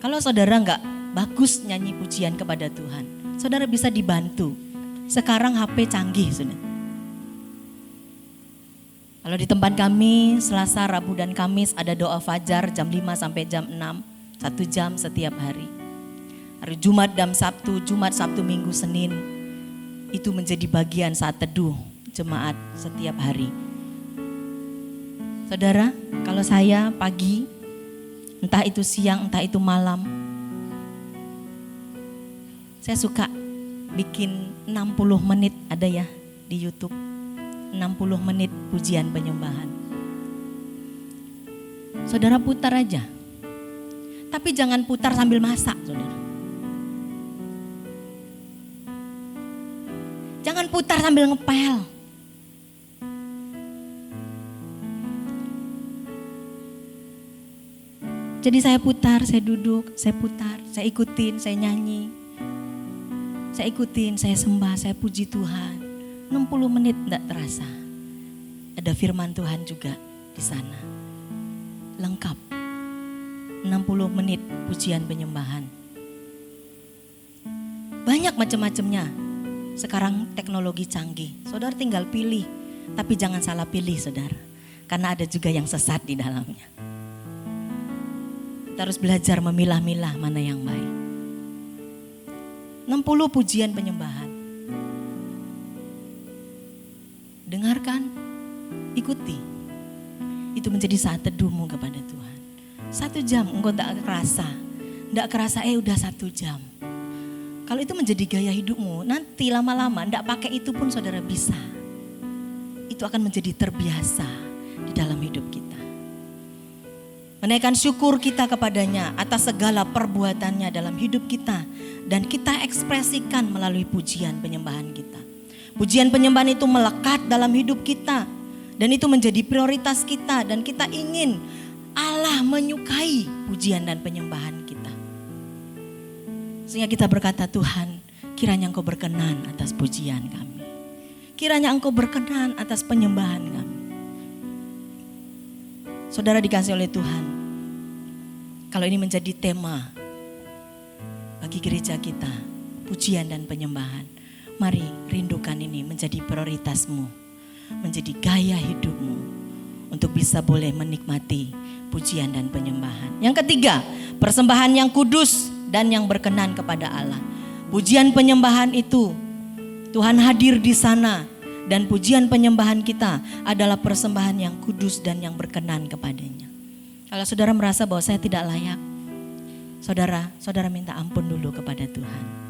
kalau saudara enggak bagus nyanyi pujian kepada Tuhan, saudara bisa dibantu. Sekarang HP canggih, saudara. Kalau di tempat kami Selasa, Rabu dan Kamis ada doa fajar jam 5 sampai jam 6, 1 jam setiap hari. Hari Jumat dan Sabtu, Jumat, Sabtu, Minggu, Senin itu menjadi bagian saat teduh jemaat setiap hari. Saudara, kalau saya pagi, entah itu siang, entah itu malam, saya suka bikin 60 menit ada ya di YouTube. 60 menit pujian penyembahan. Saudara putar aja. Tapi jangan putar sambil masak, saudara. Jangan putar sambil ngepel. Jadi saya putar, saya duduk, saya putar, saya ikutin, saya nyanyi. Saya ikutin, saya sembah, saya puji Tuhan. 60 menit tidak terasa. Ada firman Tuhan juga di sana. Lengkap. 60 menit pujian penyembahan. Banyak macam-macamnya. Sekarang teknologi canggih. Saudara tinggal pilih. Tapi jangan salah pilih, saudara. Karena ada juga yang sesat di dalamnya. Kita harus belajar memilah-milah mana yang baik. 60 pujian penyembahan. Dengarkan, ikuti. Itu menjadi saat teduhmu kepada Tuhan. 1 jam engkau tak kerasa. Tidak kerasa udah 1 jam. Kalau itu menjadi gaya hidupmu, nanti lama-lama tidak pakai itu pun saudara bisa. Itu akan menjadi terbiasa di dalam hidup kita. Menaikkan syukur kita kepadanya atas segala perbuatannya dalam hidup kita. Dan kita ekspresikan melalui pujian penyembahan kita. Pujian penyembahan itu melekat dalam hidup kita. Dan itu menjadi prioritas kita. Dan kita ingin Allah menyukai pujian dan penyembahan kita. Sehingga kita berkata, Tuhan, kiranya Engkau berkenan atas pujian kami. Kiranya Engkau berkenan atas penyembahan kami. Saudara dikasih oleh Tuhan. Kalau ini menjadi tema bagi gereja kita, pujian dan penyembahan. Mari rindukan ini menjadi prioritasmu, menjadi gaya hidupmu untuk bisa boleh menikmati pujian dan penyembahan. Yang ketiga, persembahan yang kudus dan yang berkenan kepada Allah. Pujian penyembahan itu Tuhan hadir di sana dan pujian penyembahan kita adalah persembahan yang kudus dan yang berkenan kepadanya. Kalau saudara merasa bahwa saya tidak layak, saudara minta ampun dulu kepada Tuhan.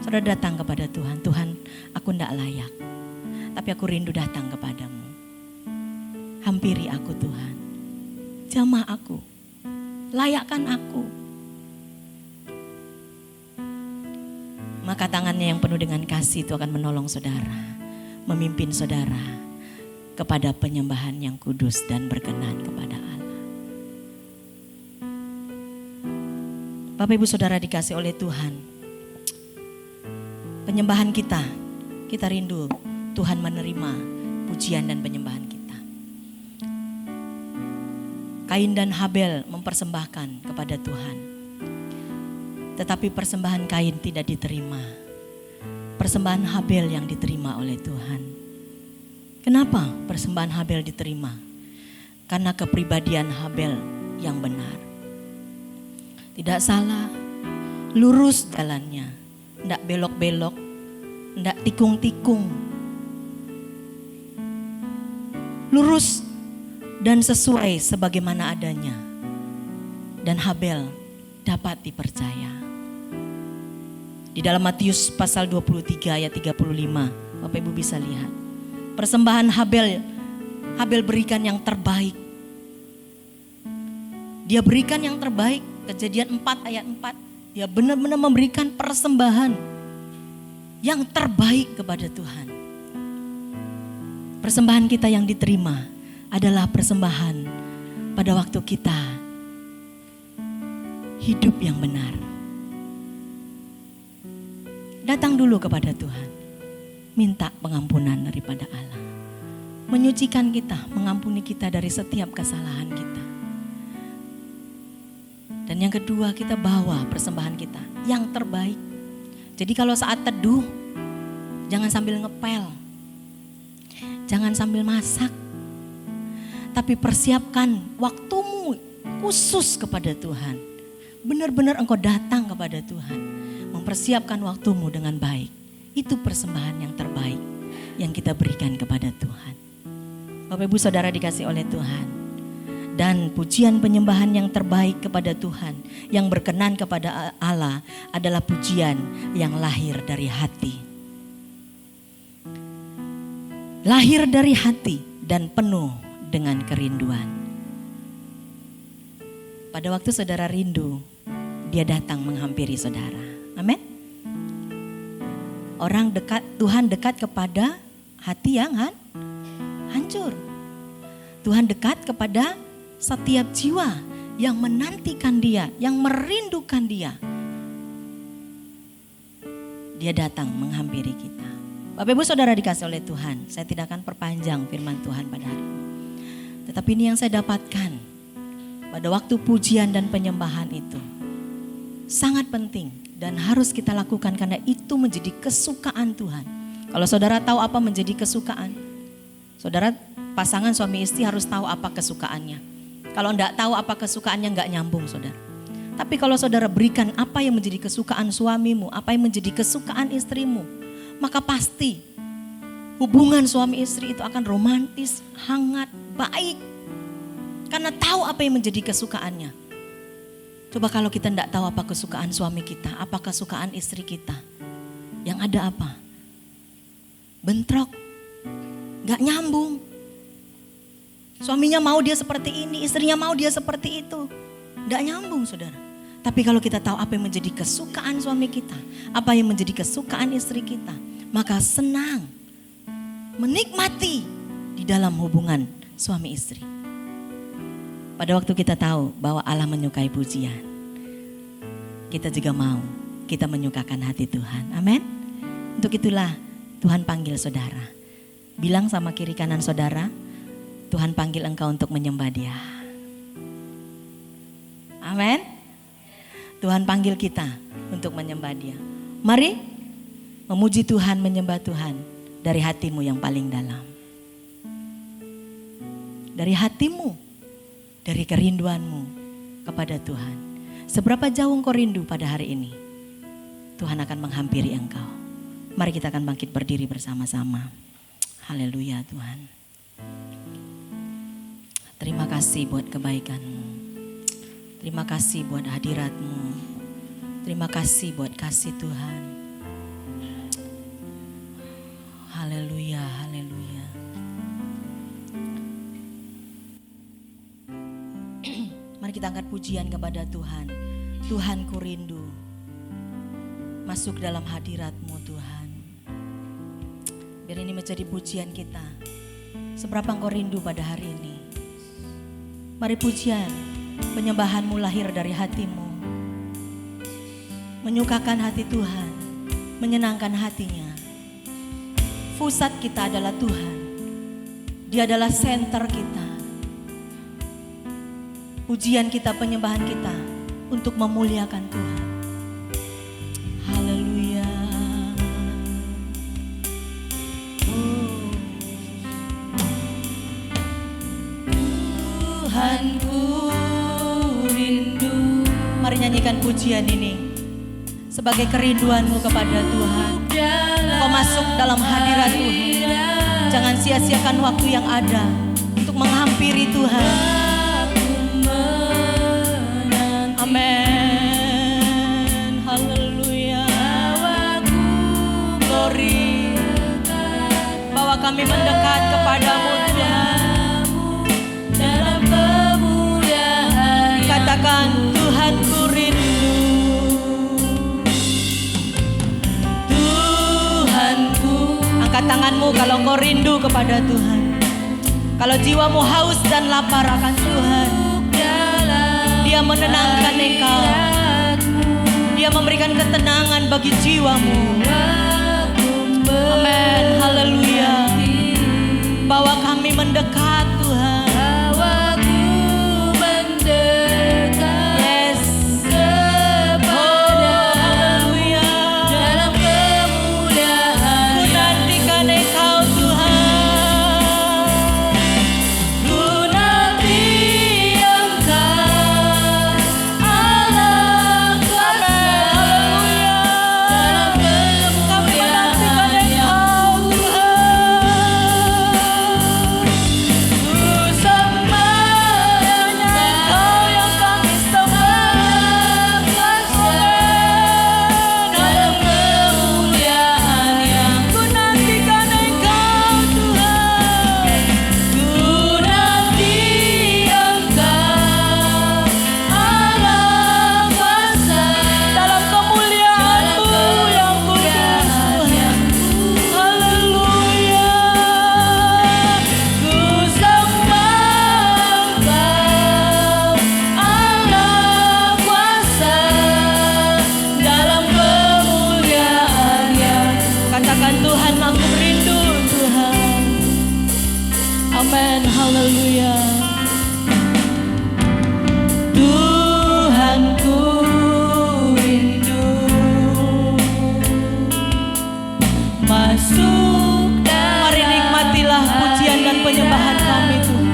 Saudara datang kepada Tuhan, Tuhan aku tidak layak, tapi aku rindu datang kepadamu. Hampiri aku Tuhan, jamah aku, layakkan aku. Maka tangannya yang penuh dengan kasih itu akan menolong saudara, memimpin saudara kepada penyembahan yang kudus dan berkenan kepada Allah. Bapak ibu saudara dikasih oleh Tuhan, penyembahan kita rindu Tuhan menerima pujian dan penyembahan kita. Kain dan Habel mempersembahkan kepada Tuhan. Tetapi persembahan Kain tidak diterima. Persembahan Habel yang diterima oleh Tuhan. Kenapa persembahan Habel diterima? Karena kepribadian Habel yang benar. Tidak salah, lurus jalannya, tidak belok-belok, tidak tikung-tikung. Lurus dan sesuai sebagaimana adanya. Dan Habel dapat dipercaya. Di dalam Matius pasal 23 ayat 35, Bapak Ibu bisa lihat. Persembahan Habel berikan yang terbaik. Dia berikan yang terbaik, Kejadian 4 ayat 4. Dia benar-benar memberikan persembahan yang terbaik kepada Tuhan. Persembahan kita yang diterima adalah persembahan pada waktu kita hidup yang benar. Datang dulu kepada Tuhan, minta pengampunan daripada Allah. Menyucikan kita, mengampuni kita dari setiap kesalahan kita. Dan yang kedua, kita bawa persembahan kita yang terbaik. Jadi kalau saat teduh, jangan sambil ngepel, jangan sambil masak, tapi persiapkan waktumu khusus kepada Tuhan. Benar-benar engkau datang kepada Tuhan, mempersiapkan waktumu dengan baik. Itu persembahan yang terbaik yang kita berikan kepada Tuhan. Bapak Ibu Saudara dikasih oleh Tuhan. Dan pujian penyembahan yang terbaik kepada Tuhan, yang berkenan kepada Allah adalah pujian yang lahir dari hati. Lahir dari hati dan penuh dengan kerinduan. Pada waktu saudara rindu, dia datang menghampiri saudara. Amin. Orang dekat, Tuhan dekat kepada hati yang hancur. Tuhan dekat kepada setiap jiwa yang menantikan dia, yang merindukan dia. Dia datang menghampiri kita. Bapak Ibu Saudara dikasih oleh Tuhan, saya tidak akan perpanjang firman Tuhan pada hari ini. Tetapi ini yang saya dapatkan pada waktu pujian dan penyembahan itu. Sangat penting dan harus kita lakukan karena itu menjadi kesukaan Tuhan. Kalau saudara tahu apa menjadi kesukaan, saudara pasangan suami istri harus tahu apa kesukaannya. Kalau enggak tahu apa kesukaannya enggak nyambung saudara. Tapi kalau saudara berikan apa yang menjadi kesukaan suamimu, apa yang menjadi kesukaan istrimu, maka pasti hubungan suami istri itu akan romantis, hangat, baik. Karena tahu apa yang menjadi kesukaannya. Coba kalau kita enggak tahu apa kesukaan suami kita, apa kesukaan istri kita. Yang ada apa? Bentrok, enggak nyambung. Suaminya mau dia seperti ini, istrinya mau dia seperti itu. Tidak nyambung saudara. Tapi kalau kita tahu apa yang menjadi kesukaan suami kita, apa yang menjadi kesukaan istri kita, maka senang, menikmati di dalam hubungan suami istri. Pada waktu kita tahu bahwa Allah menyukai pujian, kita juga mau, kita menyukakan hati Tuhan. Amin. Untuk itulah Tuhan panggil saudara. Bilang sama kiri kanan saudara, Tuhan panggil engkau untuk menyembah Dia. Amin. Tuhan panggil kita untuk menyembah Dia. Mari memuji Tuhan, menyembah Tuhan dari hatimu yang paling dalam. Dari hatimu, dari kerinduanmu kepada Tuhan. Seberapa jauh engkau rindu pada hari ini, Tuhan akan menghampiri engkau. Mari kita akan bangkit berdiri bersama-sama. Haleluya Tuhan. Terima kasih buat kebaikan-Mu. Terima kasih buat hadirat-Mu. Terima kasih buat kasih Tuhan. Haleluya, haleluya. Mari kita angkat pujian kepada Tuhan. Tuhan ku rindu masuk dalam hadirat-Mu Tuhan. Biar ini menjadi pujian kita. Seberapa engkau rindu pada hari ini. Mari pujian, penyembahanmu lahir dari hatimu. Menyukakan hati Tuhan, menyenangkan hatinya. Pusat kita adalah Tuhan. Dia adalah center kita. pujian kita, penyembahan kita untuk memuliakan Tuhan. Haleluya. Tuhanku rindu. Mari nyanyikan pujian ini sebagai kerinduanmu kepada Tuhan. Engkau masuk dalam hadirat Tuhan. Jangan sia-siakan waktu yang ada untuk menghampiri Tuhan. Amin. Haleluya. Glory. Bahwa kami mendekat kepadamu Tuhan. Dalam kemuliaan Katakan Tuhan ku rindu. Tuhanku. Angkat tanganmu kalau engkau rindu kepada Tuhan. Kalau jiwamu haus dan lapar akan Tuhan, Dia menenangkan engkau. Dia memberikan ketenangan bagi jiwamu. Amin. Haleluya. Bahwa kami mendekat Tuhan. Yes. Haleluya. Ku nantikan engkau Tuhan. Ku nanti Engkau Allah kuasa. Dalam kemuliaan yang ku sembah Engkau yang kami sembah kuasa. Dalam kemuliaan yang Ku nantikan engkau Tuhan. ku nanti Engkau Allah kuasa. Dalam kemuliaan-Mu yang kudus Tuhan. Haleluya. Ku sembah Engkau Allah kuasa. Dalam kemuliaan yang Katakan Tuhan, aku rindu Tuhan. Amin. Haleluya. Tuhanku rindu masuk Mari nikmatilah pujian dan penyembahan kami Tuhan.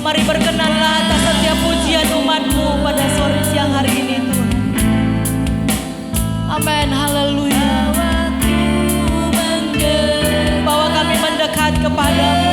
Mari berkenanlah atas setiap pujian umat-Mu pada sore siang hari ini Tuhan. Amin. Haleluya. Bahwa kami mendekat kepadamu.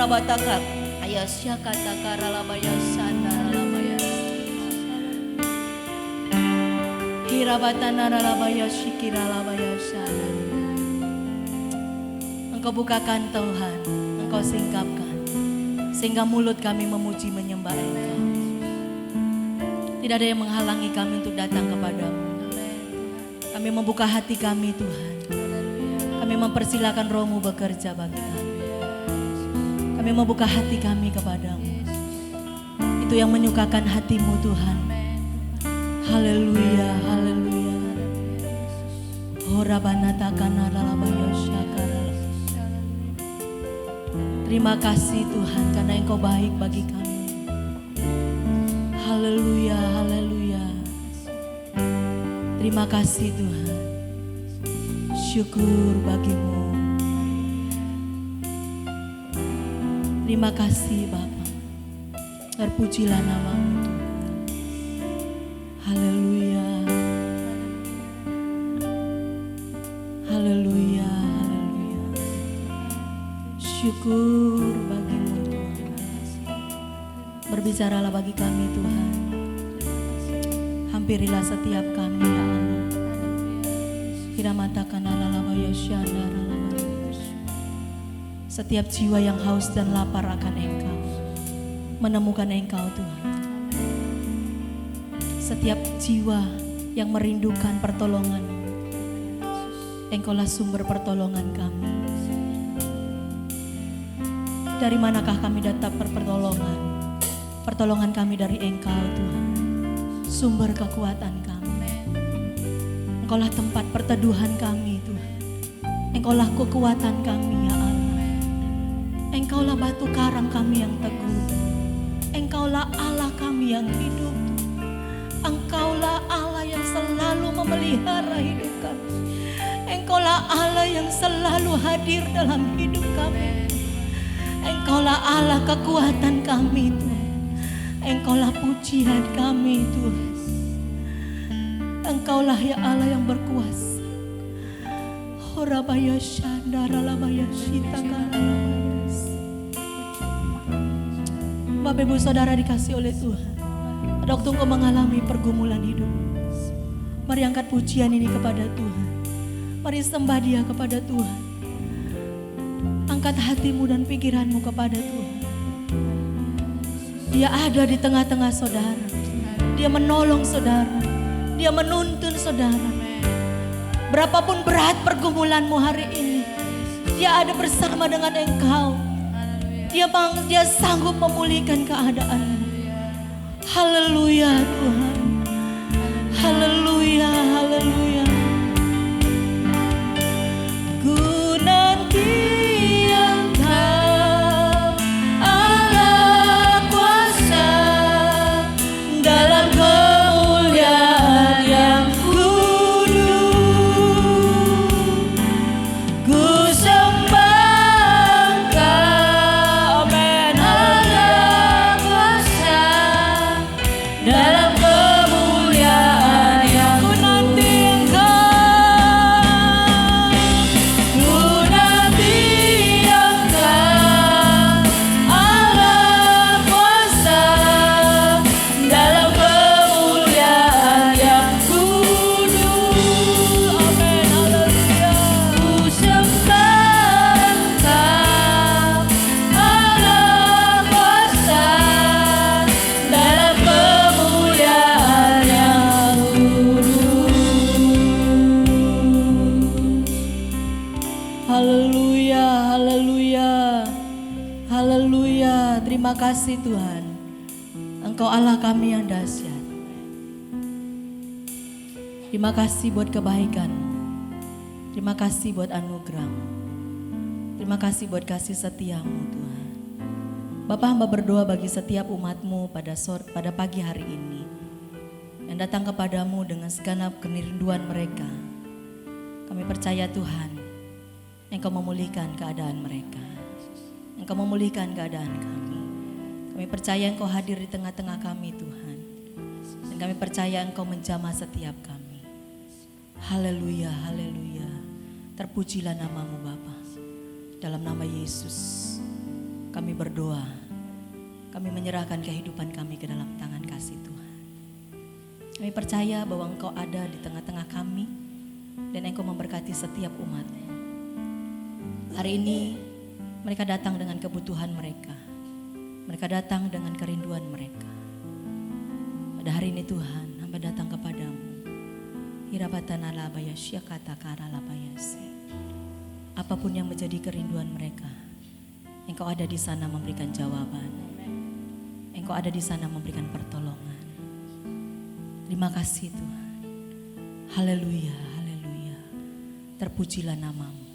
rabataka. Ayasyakataka ralabaya sanda ralabaya. Hirabatana ralabaya shikiralabaya sanda. Engkau bukakan Tuhan, Engkau singkapkan, sehingga mulut kami memuji menyembah Engkau. Tidak ada yang menghalangi kami untuk datang kepadamu. Kami membuka hati kami Tuhan. Kami mempersilakan Roh-Mu bekerja bagi kami. Kami membuka hati kami kepadamu. Itu yang menyukakan hati-Mu Tuhan. Haleluya, haleluya. Horabanatakan ralabaya syakara. Terima kasih Tuhan karena Engkau baik bagi kami. Haleluya, haleluya. Terima kasih Tuhan. Syukur bagimu. Terima kasih Bapa. Terpujilah nama-Mu Tuhan. Haleluya. Haleluya, haleluya. Syukur bagimu Tuhan. Berbicaralah bagi kami Tuhan. Hampirilah setiap kami ya Allah. Hiramatakan alalabaya syandara. Setiap jiwa yang haus dan lapar akan Engkau, menemukan Engkau Tuhan. Setiap jiwa yang merindukan pertolongan, Engkaulah sumber pertolongan kami. Dari manakah kami dapat pertolongan? Pertolongan kami dari Engkau Tuhan, sumber kekuatan kami. Engkaulah tempat perteduhan kami Tuhan. Engkaulah kekuatan kami ya Allah. Engkaulah batu karang kami yang teguh. Engkaulah Allah kami yang hidup. Engkaulah Allah yang selalu memelihara hidup kami. Engkaulah Allah yang selalu hadir dalam hidup kami. Engkaulah Allah kekuatan kami Tuhan. Engkaulah pujian kami Tuhan. Engkaulah ya Allah yang berkuasa. Horabaya syandara labaya shitakara. Bapak Ibu Saudara dikasih oleh Tuhan. Pada waktu engkau mengalami pergumulan hidup, mari angkat pujian ini kepada Tuhan. Mari sembah Dia kepada Tuhan. Angkat hatimu dan pikiranmu kepada Tuhan. Dia ada di tengah-tengah saudara. Dia menolong saudara. Dia menuntun saudara. Berapapun berat pergumulanmu hari ini, Dia ada bersama dengan engkau. Dia sanggup memulihkan keadaanmu. Haleluya Tuhan. Haleluya, haleluya. Ku nanti Engkau Allah kuasa dalam kemuliaan yang kudus. Ku sembah Engkau, amin. Allah kuasa dalam kemuliaan yang ku nanti Terima kasih Tuhan, Engkau Allah kami yang dahsyat. Terima kasih buat kebaikan. Terima kasih buat anugerah. Terima kasih buat kasih setiamu Tuhan. Bapa, hamba berdoa bagi setiap umatmu pada pagi hari ini, yang datang kepadamu dengan segenap kerinduan mereka. Kami percaya Tuhan, Engkau memulihkan keadaan mereka. Engkau memulihkan keadaan kami. Kami percaya Engkau hadir di tengah-tengah kami Tuhan. Dan kami percaya Engkau menjamah setiap kami. Haleluya, haleluya. Terpujilah namamu Bapa. Dalam nama Yesus kami berdoa, kami menyerahkan kehidupan kami ke dalam tangan kasih Tuhan. Kami percaya bahwa Engkau ada di tengah-tengah kami dan Engkau memberkati setiap umat. Hari ini mereka datang dengan kebutuhan mereka. Mereka datang dengan kerinduan mereka. Pada hari ini Tuhan, hamba datang kepadamu. Hirabatan alabaya syakata karalabayase. Apapun yang menjadi kerinduan mereka, Engkau ada di sana memberikan jawaban. Engkau ada di sana memberikan pertolongan. Terima kasih Tuhan. Haleluya, haleluya. Terpujilah namamu,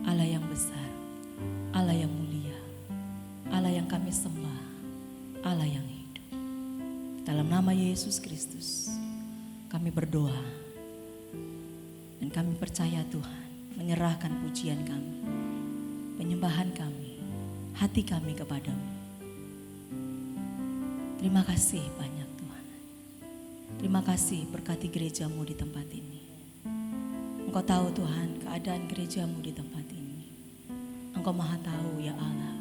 Allah yang besar, Allah yang mulia, Allah yang kami sembah, Allah yang hidup. Dalam nama Yesus Kristus, kami berdoa dan kami percaya Tuhan menyerahkan pujian kami, penyembahan kami, hati kami kepadamu. Terima kasih banyak Tuhan. Terima kasih berkati gerejamu di tempat ini. Engkau tahu Tuhan keadaan gerejamu di tempat ini. Engkau maha tahu ya Allah.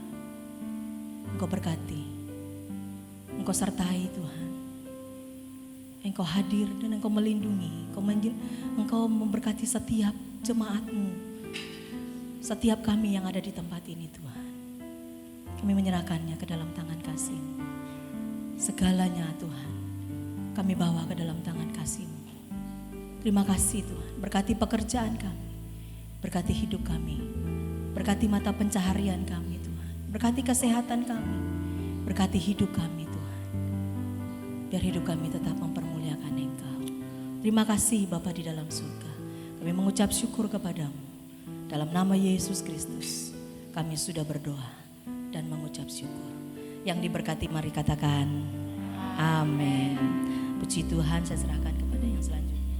Engkau berkati. Engkau sertai Tuhan. Engkau hadir dan Engkau melindungi. Engkau memberkati setiap jemaatmu. Setiap kami yang ada di tempat ini Tuhan. Kami menyerahkannya ke dalam tangan kasih-Mu. Segalanya Tuhan, kami bawa ke dalam tangan kasih-Mu. Terima kasih Tuhan, berkati pekerjaan kami, berkati hidup kami, berkati mata pencaharian kami Tuhan, berkati kesehatan kami, berkati hidup kami Tuhan. Biar hidup kami tetap mempermuliakan Engkau. Terima kasih Bapa di dalam surga, kami mengucap syukur kepadamu. Dalam nama Yesus Kristus, kami sudah berdoa dan mengucap syukur. Yang diberkati mari katakan amin. Puji Tuhan, saya serahkan kepada yang selanjutnya.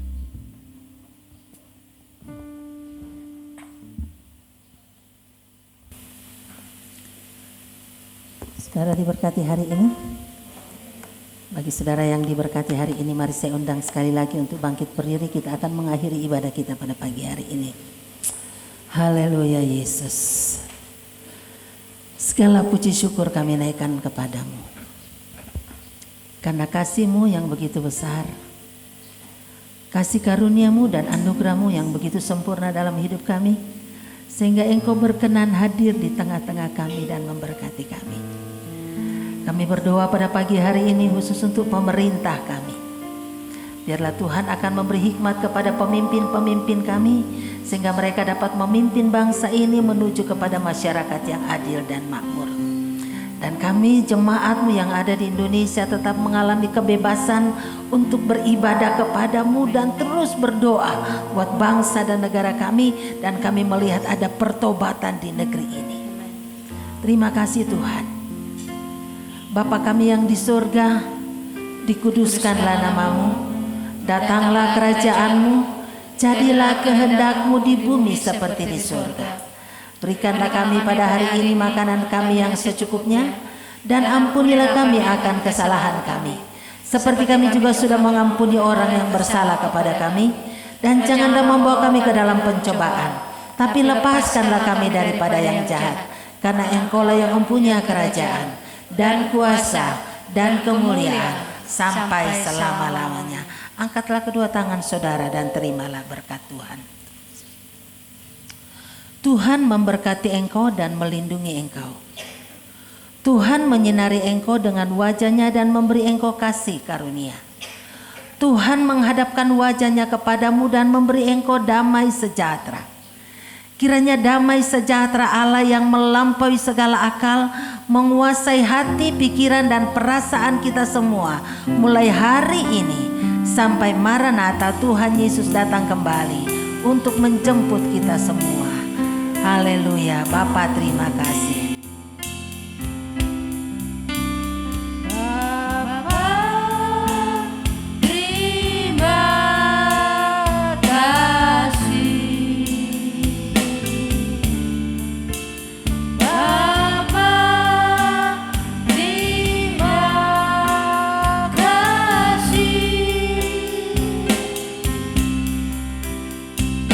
Saudara diberkati hari ini. Bagi saudara yang diberkati hari ini, mari saya undang sekali lagi untuk bangkit berdiri. Kita akan mengakhiri ibadah kita pada pagi hari ini. Haleluya Yesus. Segala puji syukur kami naikkan kepadamu. Karena kasih-Mu yang begitu besar, kasih karunia-Mu dan anugerah-Mu yang begitu sempurna dalam hidup kami, sehingga Engkau berkenan hadir di tengah-tengah kami dan memberkati kami. Kami berdoa pada pagi hari ini khusus untuk pemerintah kami. Biarlah Tuhan akan memberi hikmat kepada pemimpin-pemimpin kami, sehingga mereka dapat memimpin bangsa ini menuju kepada masyarakat yang adil dan makmur. Dan kami jemaat-Mu yang ada di Indonesia tetap mengalami kebebasan untuk beribadah kepadamu dan terus berdoa buat bangsa dan negara kami, dan kami melihat ada pertobatan di negeri ini. Terima kasih Tuhan. Bapa kami yang di surga, dikuduskanlah namamu, datanglah kerajaan-Mu, jadilah kehendak-Mu di bumi seperti di surga. Berikanlah kami pada hari ini makanan kami yang secukupnya, dan ampunilah kami akan kesalahan kami, seperti kami juga sudah mengampuni orang yang bersalah kepada kami. Dan janganlah membawa kami ke dalam pencobaan, tapi lepaskanlah kami daripada yang jahat. Karena Engkau-lah yang mempunyai kerajaan dan kuasa dan kemuliaan sampai selama-lamanya. Angkatlah kedua tangan saudara dan terimalah berkat Tuhan. Tuhan memberkati engkau dan melindungi engkau. Tuhan menyinari engkau dengan wajah-Nya dan memberi engkau kasih karunia. Tuhan menghadapkan wajah-Nya kepadamu dan memberi engkau damai sejahtera. Kiranya damai sejahtera Allah yang melampaui segala akal menguasai hati, pikiran dan perasaan kita semua mulai hari ini sampai Maranatha Tuhan Yesus datang kembali untuk menjemput kita semua. Haleluya. Bapa terima kasih.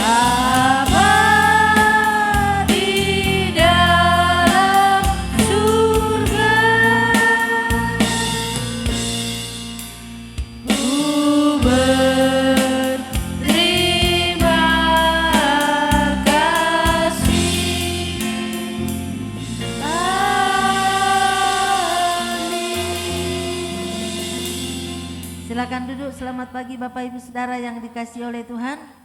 Bapa di dalam Silakan duduk. Selamat pagi Bapak Ibu Saudara yang dikasihi oleh Tuhan.